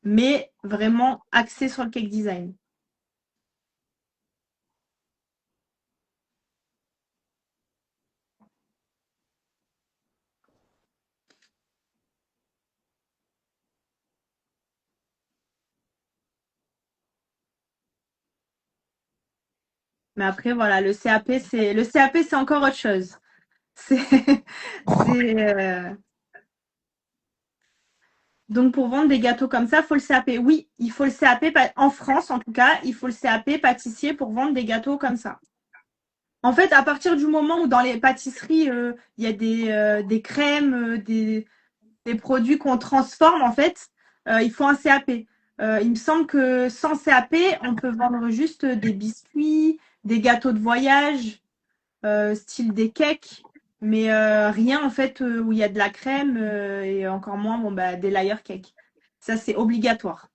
Mais vraiment axé sur le cake design. Mais après, voilà, le CAP, c'est encore autre chose. C'est, c'est, donc pour vendre des gâteaux comme ça, il faut le CAP. Oui, il faut le CAP, en France en tout cas, il faut le CAP pâtissier pour vendre des gâteaux comme ça. En fait, à partir du moment où dans les pâtisseries, il y a des crèmes, des produits qu'on transforme, en fait, il faut un CAP. Il me semble que sans CAP, on peut vendre juste des biscuits, des gâteaux de voyage, style des cakes, mais rien en fait où il y a de la crème et encore moins bon, bah, des layer cakes. Ça, c'est obligatoire.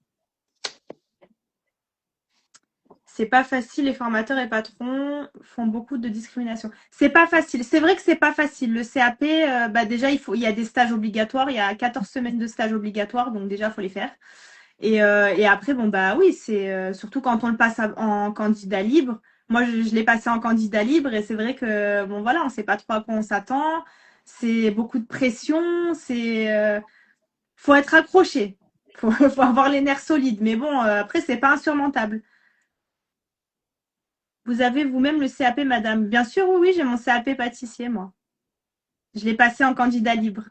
C'est pas facile, les formateurs et patrons font beaucoup de discrimination. C'est pas facile. C'est vrai que c'est pas facile. Le CAP, déjà, il y a des stages obligatoires. Il y a 14 semaines de stages obligatoires, donc déjà, il faut les faire. Et après, bon, bah oui, c'est surtout quand on le passe en candidat libre. Moi, je l'ai passé en candidat libre et c'est vrai que, bon, voilà, on sait pas trop à quoi on s'attend. C'est beaucoup de pression. Faut être accroché. Faut avoir les nerfs solides. Mais bon, après, c'est pas insurmontable. Vous avez vous-même le CAP, madame? Bien sûr, oui, oui, j'ai mon CAP pâtissier, moi. Je l'ai passé en candidat libre.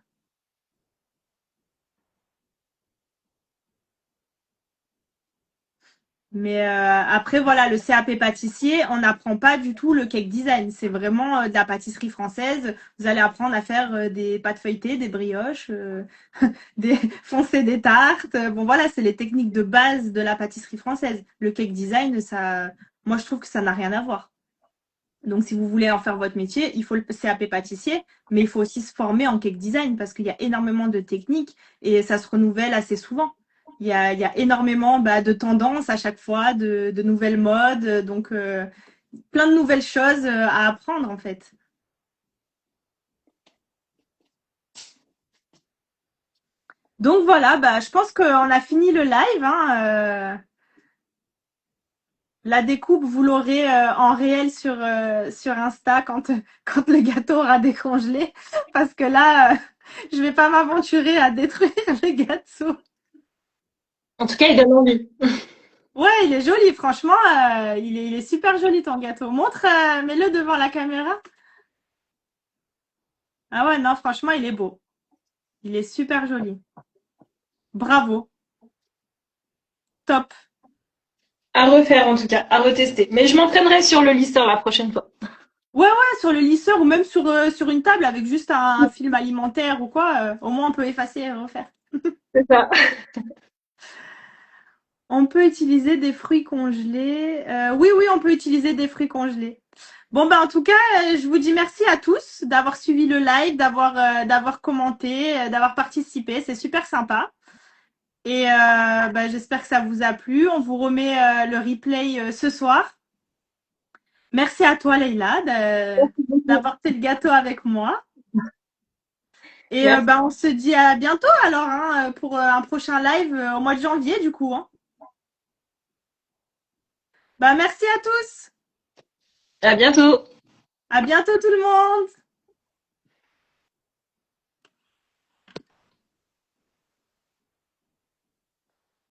Mais après, voilà, le CAP pâtissier, on n'apprend pas du tout le cake design. C'est vraiment de la pâtisserie française. Vous allez apprendre à faire des pâtes feuilletées, des brioches, des foncer des tartes. Bon, voilà, c'est les techniques de base de la pâtisserie française. Le cake design, ça, moi, je trouve que ça n'a rien à voir. Donc, si vous voulez en faire votre métier, il faut le CAP pâtissier, mais il faut aussi se former en cake design parce qu'il y a énormément de techniques et ça se renouvelle assez souvent. Il y a énormément de tendances à chaque fois, de nouvelles modes, donc plein de nouvelles choses à apprendre en fait. Donc voilà, je pense qu'on a fini le live, hein. La découpe, vous l'aurez en réel sur Insta quand le gâteau aura décongelé. Parce que là, je vais pas m'aventurer à détruire le gâteau. En tout cas, il donne envie. Ouais, il est joli, franchement, il est super joli ton gâteau. Montre, mets-le devant la caméra. Ah ouais, non, franchement, il est beau. Il est super joli. Bravo, top. À refaire en tout cas, à retester. Mais je m'entraînerai sur le lisseur la prochaine fois. Ouais, ouais, sur le lisseur ou même sur une table avec juste un film alimentaire ou quoi, au moins on peut effacer et refaire. C'est ça. On peut utiliser des fruits congelés. Oui, oui, on peut utiliser des fruits congelés. Bon, en tout cas, je vous dis merci à tous d'avoir suivi le live, d'avoir commenté, d'avoir participé. C'est super sympa. Et j'espère que ça vous a plu. On vous remet le replay ce soir. Merci à toi, Leïla, Merci beaucoup. d'avoir fait le gâteau avec moi. Et Merci. on se dit à bientôt alors hein, pour un prochain live au mois de janvier du coup. Hein. Merci à tous. À bientôt. À bientôt tout le monde.